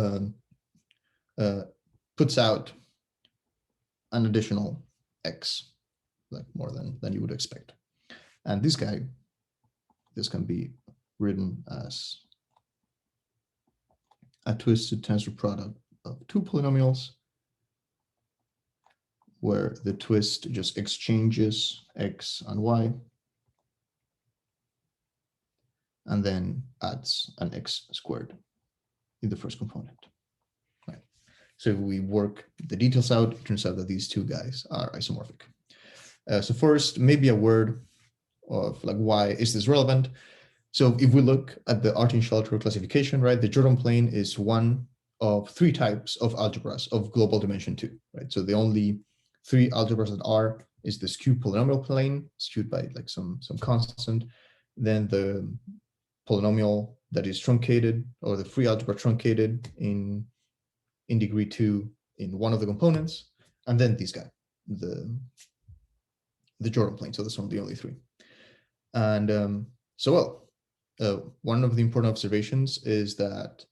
Speaker 2: out an additional x, like more than you would expect. And this guy, this can be written as a twisted tensor product of two polynomials where the twist just exchanges x and y and then adds an x squared in the first component. Right. So if we work the details out, it turns out that these two guys are isomorphic. So first, maybe a word of like, why is this relevant? So if we look at the Artin-Shelter classification, right, the Jordan plane is one of 3 types of algebras of global dimension 2, right? So the only 3 algebras that are is the skewed polynomial plane, skewed by like some constant, then the polynomial that is truncated, or the free algebra truncated in degree 2 in one of the components, and then this guy, the Jordan plane. So this one, the only 3. And one of the important observations is that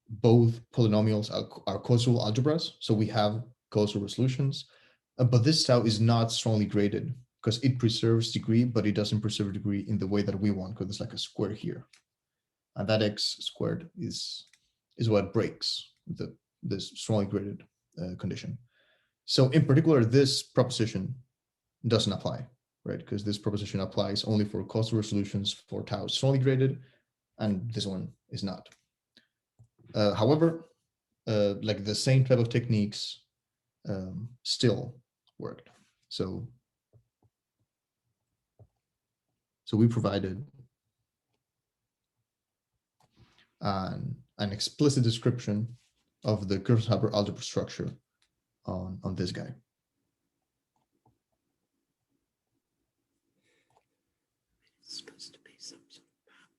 Speaker 2: both polynomials are causal algebras. So we have causal resolutions, but this tau is not strongly graded because it preserves degree, but it doesn't preserve degree in the way that we want, because there's like a square here. And that x squared is what breaks this strongly graded condition. So in particular, this proposition doesn't apply, right? Because this proposition applies only for causal resolutions for tau strongly graded, and this one is not. However, like the same type of techniques still worked. So we provided an explicit description of the Gerson-Hubbard algebra structure on this guy.
Speaker 4: It's supposed to be some sort of map.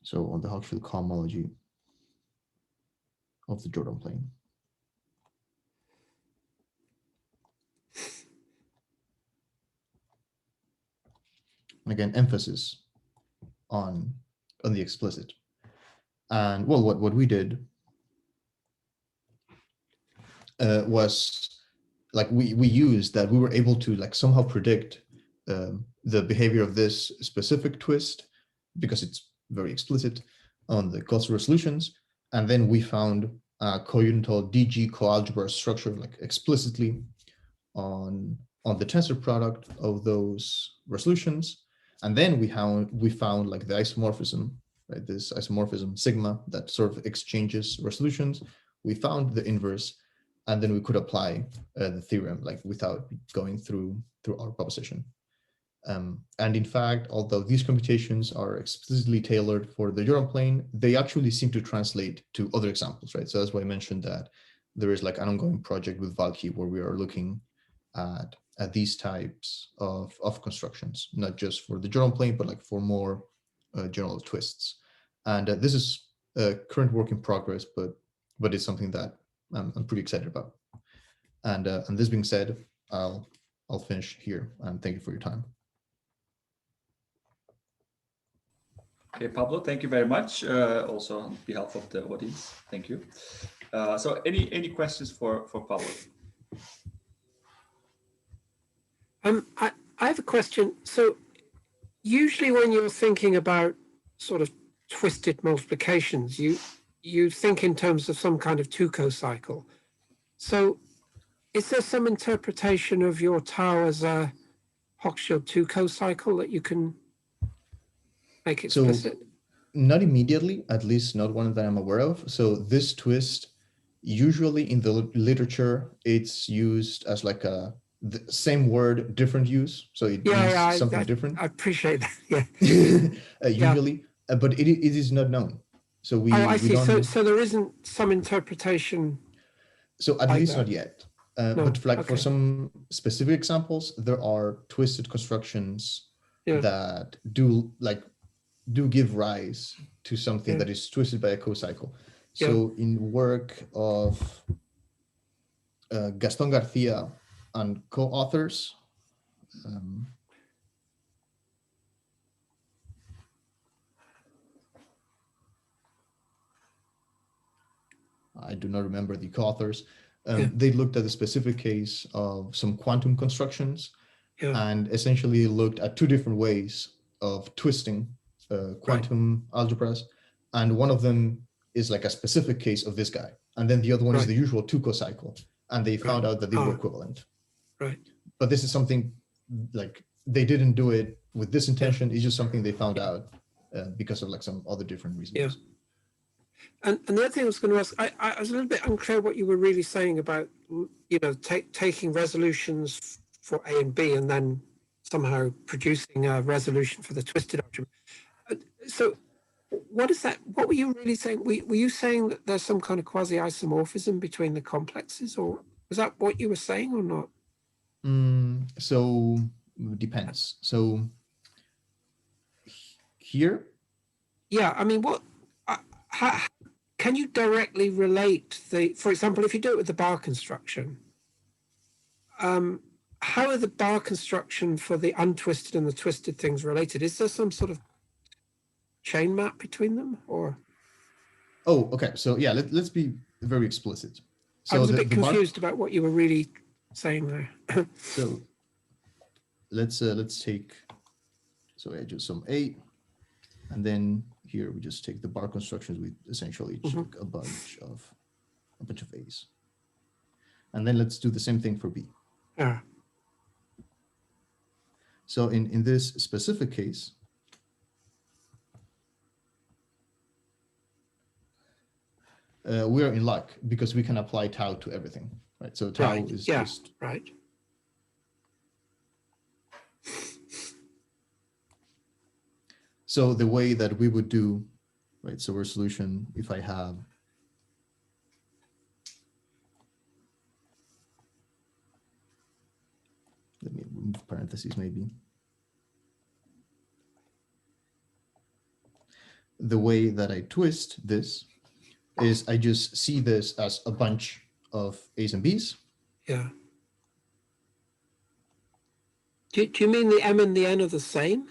Speaker 2: So on the Hochschild cohomology of the Jordan plane. And again, emphasis on the explicit. And well, what we did was like we used that we were able to like somehow predict the behavior of this specific twist because it's very explicit on the causal resolutions. And then we found a co-unital DG coalgebra structure like explicitly on the tensor product of those resolutions. And then we found like the isomorphism, right? This isomorphism sigma that sort of exchanges resolutions. We found the inverse, and then we could apply the theorem like without going through our proposition. And in fact, although these computations are explicitly tailored for the Jordan plane, they actually seem to translate to other examples, right? So that's why I mentioned that there is like an ongoing project with Valky where we are looking at these types of constructions, not just for the Jordan plane, but like for more general twists. And this is a current work in progress, but it's something that I'm pretty excited about. And this being said, I'll finish here, and thank you for your time.
Speaker 1: Okay, Pablo, thank you very much. Also on behalf of the audience, thank you. So any questions for Pablo?
Speaker 4: I have a question. So usually when you're thinking about sort of twisted multiplications, you think in terms of some kind of two-co cycle. So is there some interpretation of your tau as a Hochschild two-co cycle that you can make explicit?
Speaker 2: So not immediately, at least not one that I'm aware of. So this twist, usually in the literature, it's used as like the same word, different use. So it means something different.
Speaker 4: I appreciate that. Yeah.
Speaker 2: Usually, but it is not known. So
Speaker 4: I see.
Speaker 2: don't.
Speaker 4: So there isn't some interpretation.
Speaker 2: So at
Speaker 4: like
Speaker 2: least
Speaker 4: that.
Speaker 2: not yet.
Speaker 4: No,
Speaker 2: but for
Speaker 4: okay.
Speaker 2: some specific examples, there are twisted constructions that do give rise to something that is twisted by a cocycle. So in work of Gaston Garcia and co-authors, I do not remember the co-authors. They looked at a specific case of some quantum constructions and essentially looked at 2 different ways of twisting quantum algebras. And one of them is like a specific case of this guy. And then the other one is the usual two-co cycle. And they found out that they were equivalent.
Speaker 4: Right.
Speaker 2: But this is something like they didn't do it with this intention. It's just something they found out because of like some other different reasons.
Speaker 4: Yeah. And the other thing I was going to ask, I was a little bit unclear what you were really saying about, you know, taking resolutions for A and B and then somehow producing a resolution for the twisted algebra. So what is that? What were you really saying? Were you saying that there's some kind of quasi-isomorphism between the complexes, or was that what you were saying or not?
Speaker 2: So it depends. So here?
Speaker 4: Yeah, I mean, how can you directly relate for example, if you do it with the bar construction, how are the bar construction for the untwisted and the twisted things related? Is there some sort of chain map between them, or?
Speaker 2: Oh, okay. So yeah, let's be very explicit. So
Speaker 4: I was a bit confused about what you were really saying there.
Speaker 2: So let's take, so I just some 8, and then here we just take the bar constructions with essentially like a bunch of A's, and then let's do the same thing for B.
Speaker 4: Yeah.
Speaker 2: So in this specific case, we are in luck because we can apply tau to everything, right? So tau is just
Speaker 4: right.
Speaker 2: So the way that we would do, right? So our solution, if I have let me remove parentheses maybe. The way that I twist this is I just see this as a bunch of A's and B's.
Speaker 4: Yeah. Do you mean the M and the N are the same?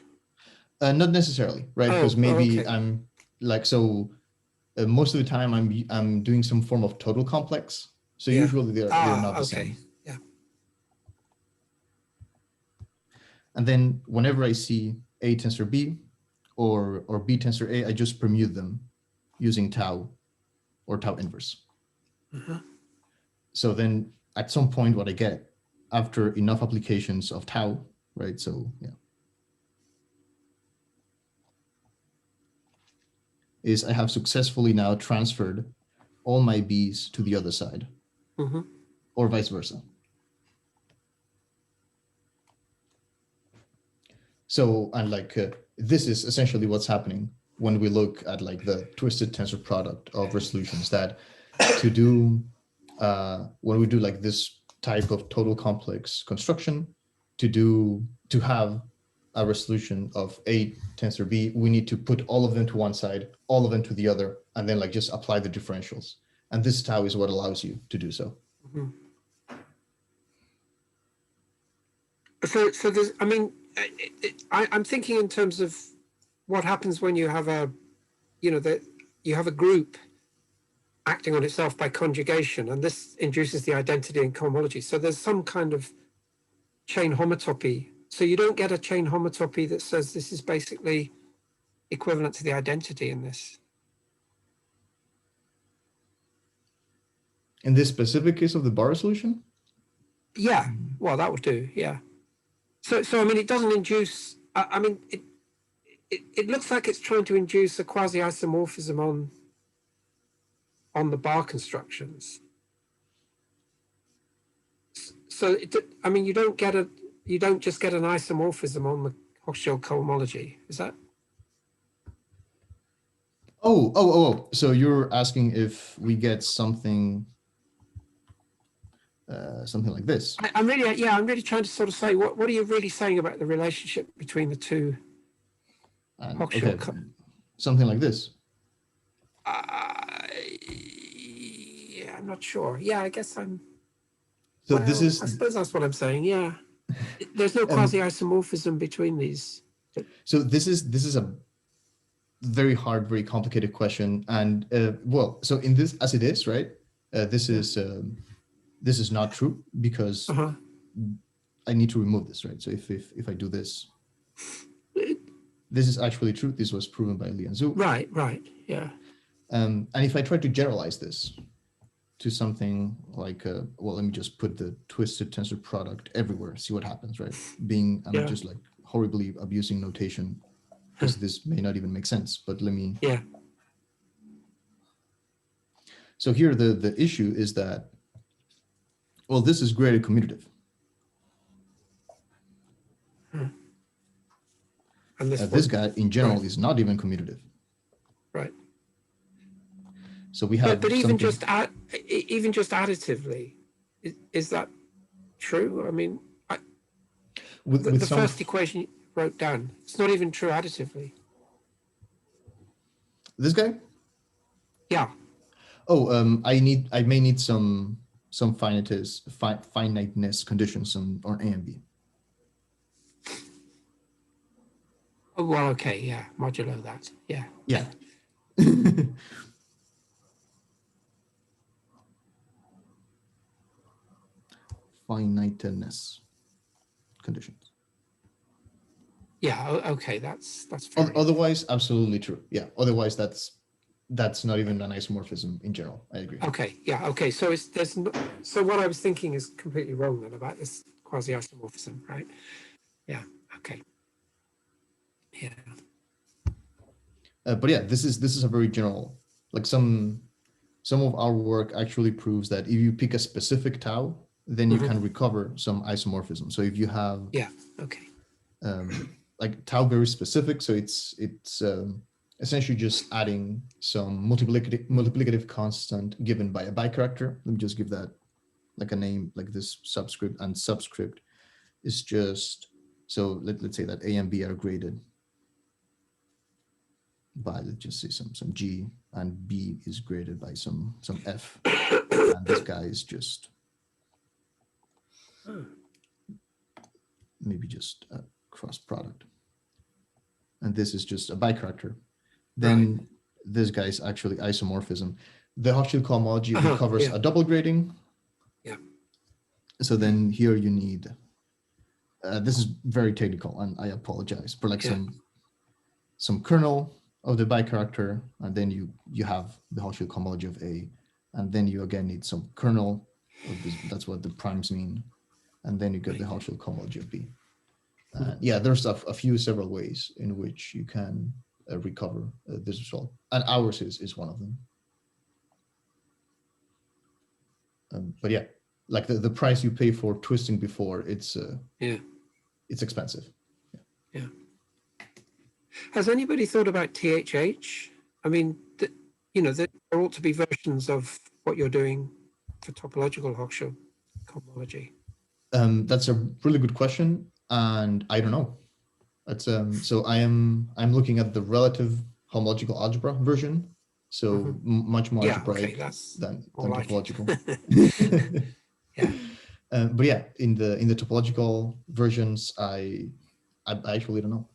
Speaker 2: Not necessarily, right? Because maybe I'm like, so most of the time I'm doing some form of total complex. So usually they're not the same.
Speaker 4: Yeah.
Speaker 2: And then whenever I see A tensor B or B tensor A, I just permute them using tau or tau inverse. So then at some point what I get after enough applications of tau, right? So yeah, is I have successfully now transferred all my B's to the other side, or vice versa. So, and like this is essentially what's happening when we look at like the twisted tensor product of resolutions, that to do when we do like this type of total complex construction, to have a resolution of A tensor B, we need to put all of them to one side, all of them to the other, and then like just apply the differentials. And this tau is what allows you to do so.
Speaker 4: So there's, I mean, I'm thinking in terms of what happens when you have a, you know, that you have a group acting on itself by conjugation, and this induces the identity in cohomology. So there's some kind of chain homotopy. So you don't get a chain homotopy that says this is basically equivalent to the identity in this.
Speaker 2: In this specific case of the bar resolution?
Speaker 4: Yeah, well, that would do, yeah. So I mean, it doesn't induce, I mean, it looks like it's trying to induce a quasi-isomorphism on the bar constructions. So I mean, you don't just get an isomorphism on the Hochschild cohomology, is that?
Speaker 2: Oh. So you're asking if we get something like this.
Speaker 4: I'm really trying to sort of say, what are you really saying about the relationship between the two?
Speaker 2: Okay, something like this.
Speaker 4: Yeah, I'm not sure. Yeah, I guess I'm.
Speaker 2: So
Speaker 4: well,
Speaker 2: this is.
Speaker 4: I suppose that's what I'm saying. Yeah, there's no quasi-isomorphism between these.
Speaker 2: So this is a very hard, very complicated question, and well, so in this as it is, right? This is not true because I need to remove this, right? So if I do this, this is actually true. This was proven by Li and Zhu.
Speaker 4: Right, yeah.
Speaker 2: And if I try to generalize this to something like, well, let me just put the twisted tensor product everywhere, see what happens, right? I'm just like horribly abusing notation because this may not even make sense, but let me.
Speaker 4: Yeah.
Speaker 2: So here the issue is that, well, this is graded commutative.
Speaker 4: And
Speaker 2: this guy in general is not even commutative.
Speaker 4: Right.
Speaker 2: So we have
Speaker 4: but even just additively, is that true? I mean,
Speaker 2: with
Speaker 4: the first equation you wrote down, it's not even true additively.
Speaker 2: This guy?
Speaker 4: Yeah.
Speaker 2: Oh, I may need some finiteness conditions on A and B.
Speaker 4: Oh, well, okay, yeah, modulo that, yeah.
Speaker 2: Yeah. Finiteness conditions.
Speaker 4: Yeah, okay, that's fair.
Speaker 2: Otherwise, absolutely true. Yeah, otherwise that's not even an isomorphism in general. I agree.
Speaker 4: Okay, yeah, okay. So so what I was thinking is completely wrong then about this quasi-isomorphism, right? Yeah, okay. Yeah.
Speaker 2: But yeah, this is a very general, like some of our work actually proves that if you pick a specific tau, then you can recover some isomorphism. So if you have
Speaker 4: okay.
Speaker 2: Like tau very specific, so it's essentially just adding some multiplicative constant given by a bicharacter. Let me just give that like a name, like this subscript, and subscript is just, so let's say that A and B are graded by, let's just say some G, and B is graded by some F, and this guy is just maybe just a cross product, and this is just a bicharacter. Then this guy is actually isomorphism. The Hochschild cohomology recovers a double grading.
Speaker 4: Yeah.
Speaker 2: So then here you need, this is very technical, and I apologize, for like some kernel of the bicharacter, and then you have the Hochschild cohomology of A, and then you again need some kernel of this, that's what the primes mean, and then you get the Hochschild cohomology of B. Yeah, there's several ways in which you can recover this result, and ours is one of them. But yeah, like the price you pay for twisting before, it's expensive.
Speaker 4: Yeah. Has anybody thought about THH? I mean, there ought to be versions of what you're doing for topological Hochschild cohomology.
Speaker 2: That's a really good question, and I don't know. That's so I'm looking at the relative homological algebra version, so much more algebraic than topological.
Speaker 4: Yeah.
Speaker 2: But yeah, in the topological versions, I actually don't know.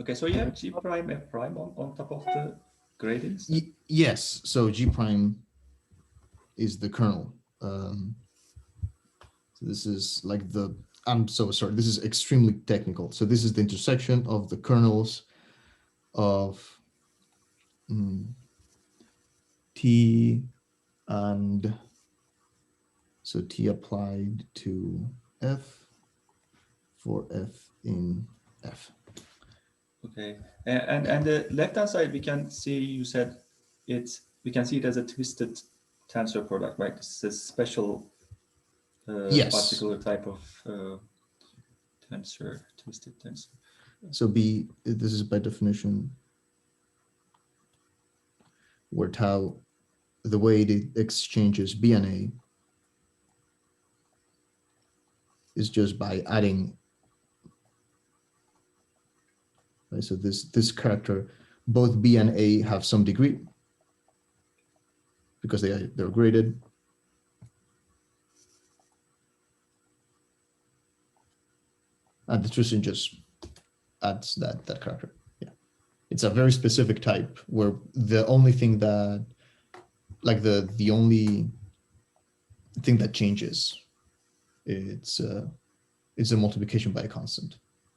Speaker 1: Okay, so you have G prime, F prime on top of the gradings?
Speaker 2: Yes, so G prime is the kernel. So this is like I'm so sorry, this is extremely technical. So this is the intersection of the kernels of T and so T applied to F for F in F.
Speaker 1: Okay, and the left-hand side, we can see, you said we can see it as a twisted tensor product, right? This is a special particular type of tensor, twisted tensor.
Speaker 2: So B, this is by definition where tau, the way it exchanges B and A is just by adding, right? So this character, both B and A have some degree because they're graded. And the twisting just adds that character. Yeah, it's a very specific type where the only thing that, like the only thing that changes, it's a multiplication by a constant.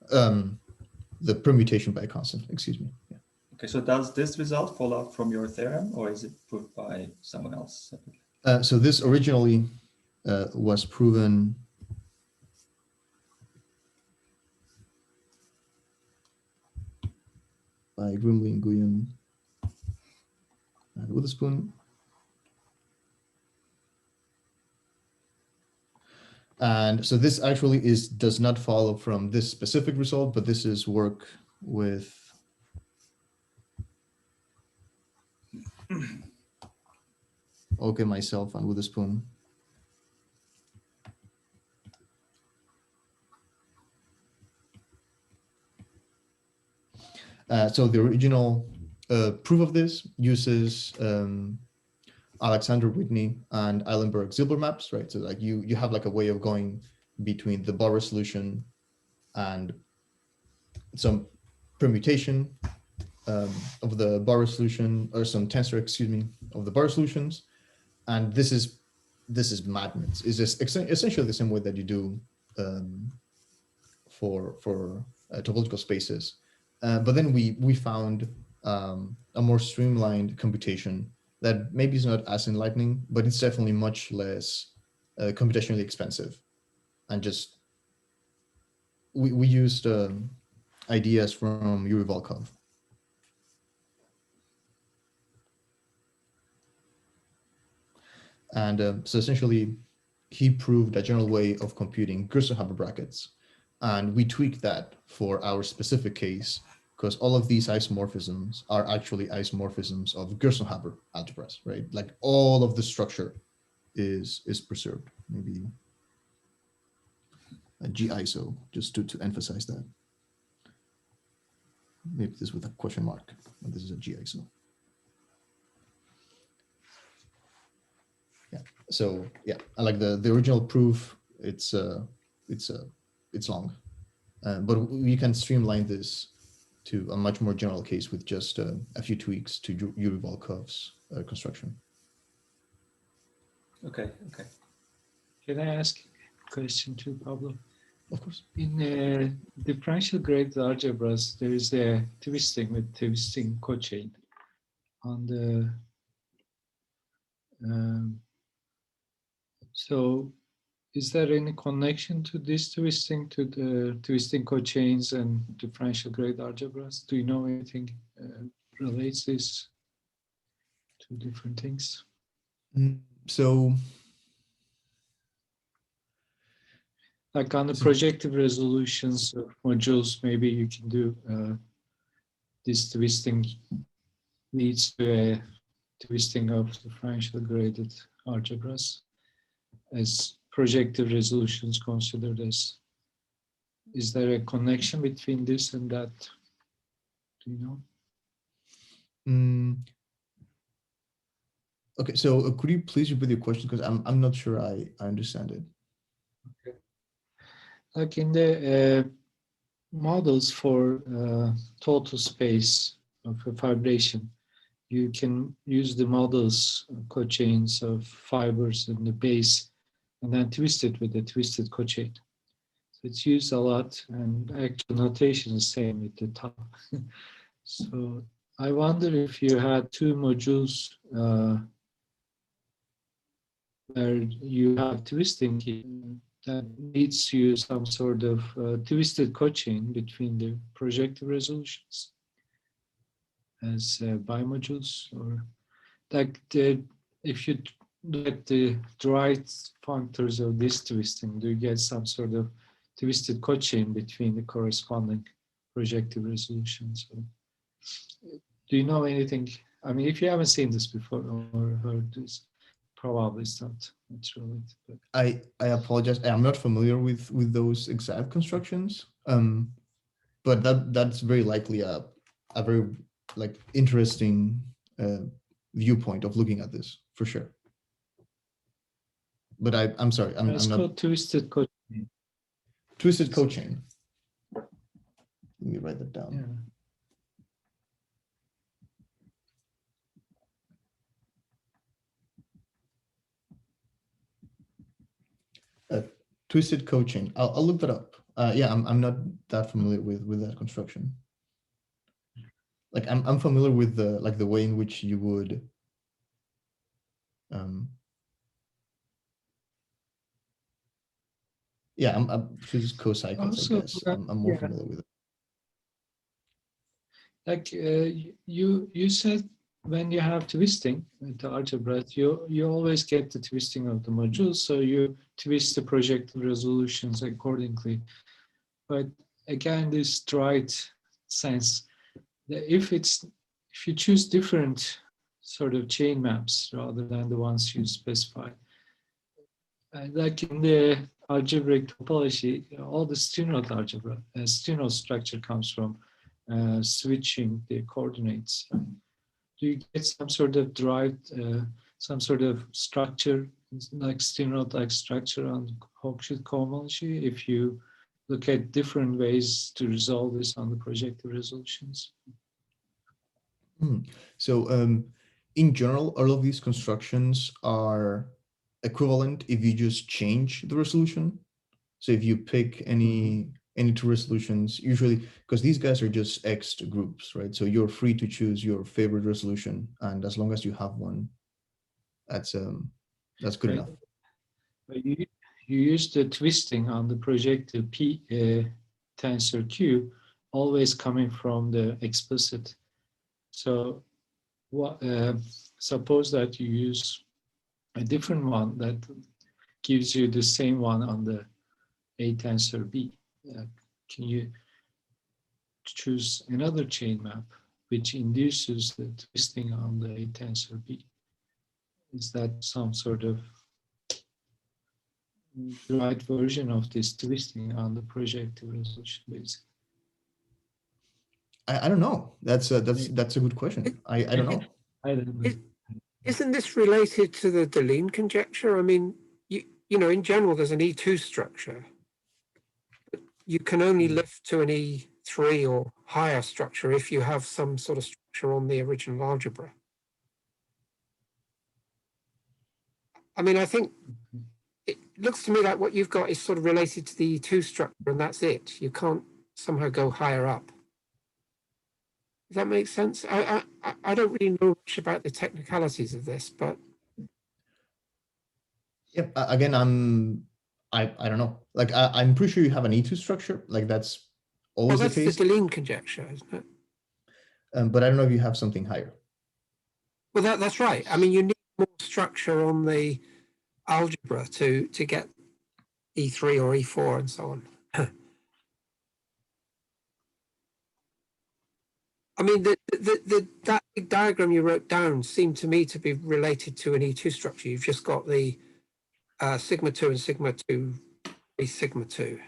Speaker 2: The permutation by a constant. Excuse me. Yeah.
Speaker 1: Okay, so does this result follow from your theorem, or is it proved by someone else?
Speaker 2: So this originally was proven by Grimley and Nguyen and Witherspoon. And so this actually does not follow from this specific result, but this is work with Oke, myself, and Witherspoon. So the original proof of this uses Alexander Whitney and Eilenberg-Zilber maps, right? So like you have like a way of going between the bar resolution and some permutation of the bar resolution, or some tensor, excuse me, of the bar resolutions. And this is madness. It's just essentially the same way that you do for topological spaces. But then we found a more streamlined computation that maybe is not as enlightening, but it's definitely much less computationally expensive. And just we used ideas from Yuri Volkov. And so essentially, he proved a general way of computing Gerson-Hubbard brackets. And we tweaked that for our specific case, because all of these isomorphisms are actually isomorphisms of Gerson-Hubbard algebras, right? Like all of the structure is preserved. Maybe a G-iso, just to emphasize that. Maybe this with a question mark, but this is a G-iso. Yeah. So yeah, I like the original proof. It's long, but we can streamline this to a much more general case with just a few tweaks to Yuri Volkov's construction.
Speaker 1: Okay.
Speaker 3: Can I ask a question too, Pablo?
Speaker 2: Of course.
Speaker 3: In differential graded algebras, there is a twisting with twisting cochain on the so is there any connection to this twisting, to the twisting cochains and differential graded algebras? Do you know anything relates this to different things?
Speaker 2: So
Speaker 3: like on the projective resolutions of modules, maybe you can do this twisting leads to a twisting of differential graded algebras as projective resolutions considered as. Is there a connection between this and that? Do you know?
Speaker 2: Okay, so could you please repeat your question, because I'm not sure I understand it.
Speaker 3: Okay. Like in the models for total space of a vibration, you can use the models cochains of fibers in the base and then twist it with a twisted cochain. So it's used a lot, and actual notation is the same with the top. So I wonder if you had two modules where you have twisting that needs you some sort of twisted cochain between the projective resolutions as bimodules, or like if you get the right functors of this twisting, do you get some sort of twisted cochain between the corresponding projective resolutions? Or, do you know anything? I mean, if you haven't seen this before or heard this, probably it's not related. But
Speaker 2: I apologize. I'm not familiar with those exact constructions. But that's very likely a very like interesting viewpoint of looking at this for sure. But I'm sorry, I'm
Speaker 3: it's
Speaker 2: not.
Speaker 3: called twisted cochain.
Speaker 2: Twisted cochain. Let me write that down.
Speaker 3: Yeah.
Speaker 2: Twisted cochain. I'll look that up. Yeah, I'm not that familiar with that construction. like I'm familiar with the way in which you would yeah, I'm choose co-cycles, I
Speaker 3: Also,
Speaker 2: guess. I'm more
Speaker 3: yeah,
Speaker 2: familiar with it.
Speaker 3: like you said, when you have twisting with the algebra, you always get the twisting of the modules, so you twist the projected resolutions accordingly. But again, this dried sense that if you choose different sort of chain maps rather than the ones you specify, like in the algebraic topology, all the Stirnod algebra, Stirnod structure comes from switching the coordinates. Do you get some sort of derived, some sort of structure, like Stirnod-like structure on Hochschild cohomology, if you look at different ways to resolve this on the projective resolutions?
Speaker 2: So in general, all of these constructions are equivalent if you just change the resolution. So if you pick any two resolutions, usually, because these guys are just X groups, right? So you're free to choose your favorite resolution, and as long as you have one, that's good enough.
Speaker 3: You use the twisting on the projective P tensor Q, always coming from the explicit. So what, suppose that you use a different one that gives you the same one on the A tensor B. Can you choose another chain map which induces the twisting on the A tensor B? Is that some sort of right version of this twisting on the projective resolution basis?
Speaker 2: I don't know. That's a good question. I don't know.
Speaker 3: I don't know.
Speaker 4: Isn't this related to the Deligne conjecture? I mean, you know, in general, there's an E2 structure. You can only lift to an E3 or higher structure if you have some sort of structure on the original algebra. I mean, I think it looks to me like what you've got is sort of related to the E2 structure, and that's it. You can't somehow go higher up. Does that make sense? I don't really know much about the technicalities of this, but
Speaker 2: yeah, again, I don't know. Like I'm pretty sure you have an E2 structure. Like that's always the case.
Speaker 4: That's the Deligne conjecture, isn't it?
Speaker 2: But I don't know if you have something higher.
Speaker 4: Well, that's right. I mean, you need more structure on the algebra to get E3 or E4 and so on. I mean, that big diagram you wrote down seemed to me to be related to an E2 structure. You've just got the sigma 2 and sigma 2, sigma 2.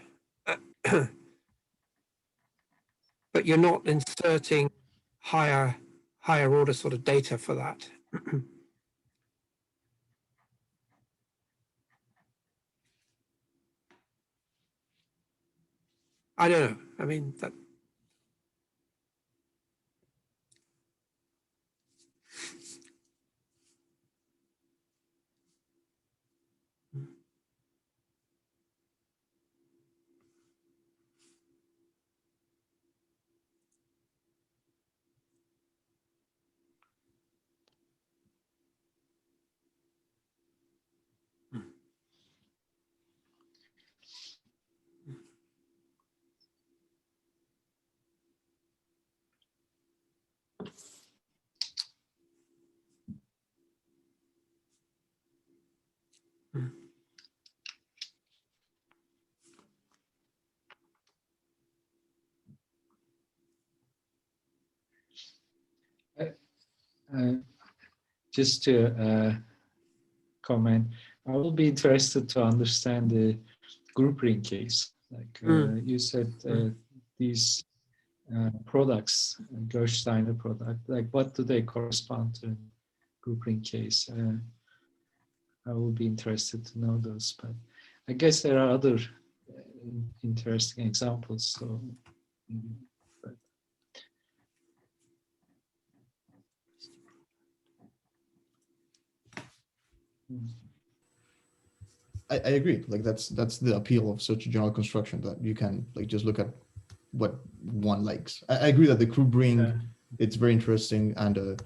Speaker 4: But you're not inserting higher order sort of data for that. I don't know. I mean, that.
Speaker 3: Just to comment, I will be interested to understand the group ring case. Like you said, these products, Gerstenhaber product, like what do they correspond to in group ring case? I will be interested to know those, but I guess there are other interesting examples. So, but.
Speaker 2: I agree. Like that's the appeal of such a general construction, that you can like just look at what one likes. I agree that the group ring it's very interesting. And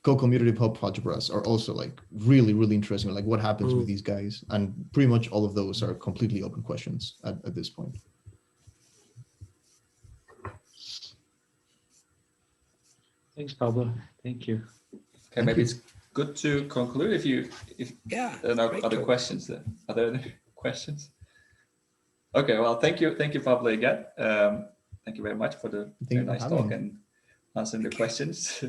Speaker 2: co-commutative hub algebras are also like really, really interesting. Like what happens with these guys, and pretty much all of those are completely open questions at this point.
Speaker 3: Thanks, Pablo. Thank you.
Speaker 1: Okay, maybe it's good to conclude if
Speaker 4: Yeah.
Speaker 1: there are other questions. Are there other questions? Okay, well, thank you, Pablo, again. Thank you very much for the very nice talk and answering the questions.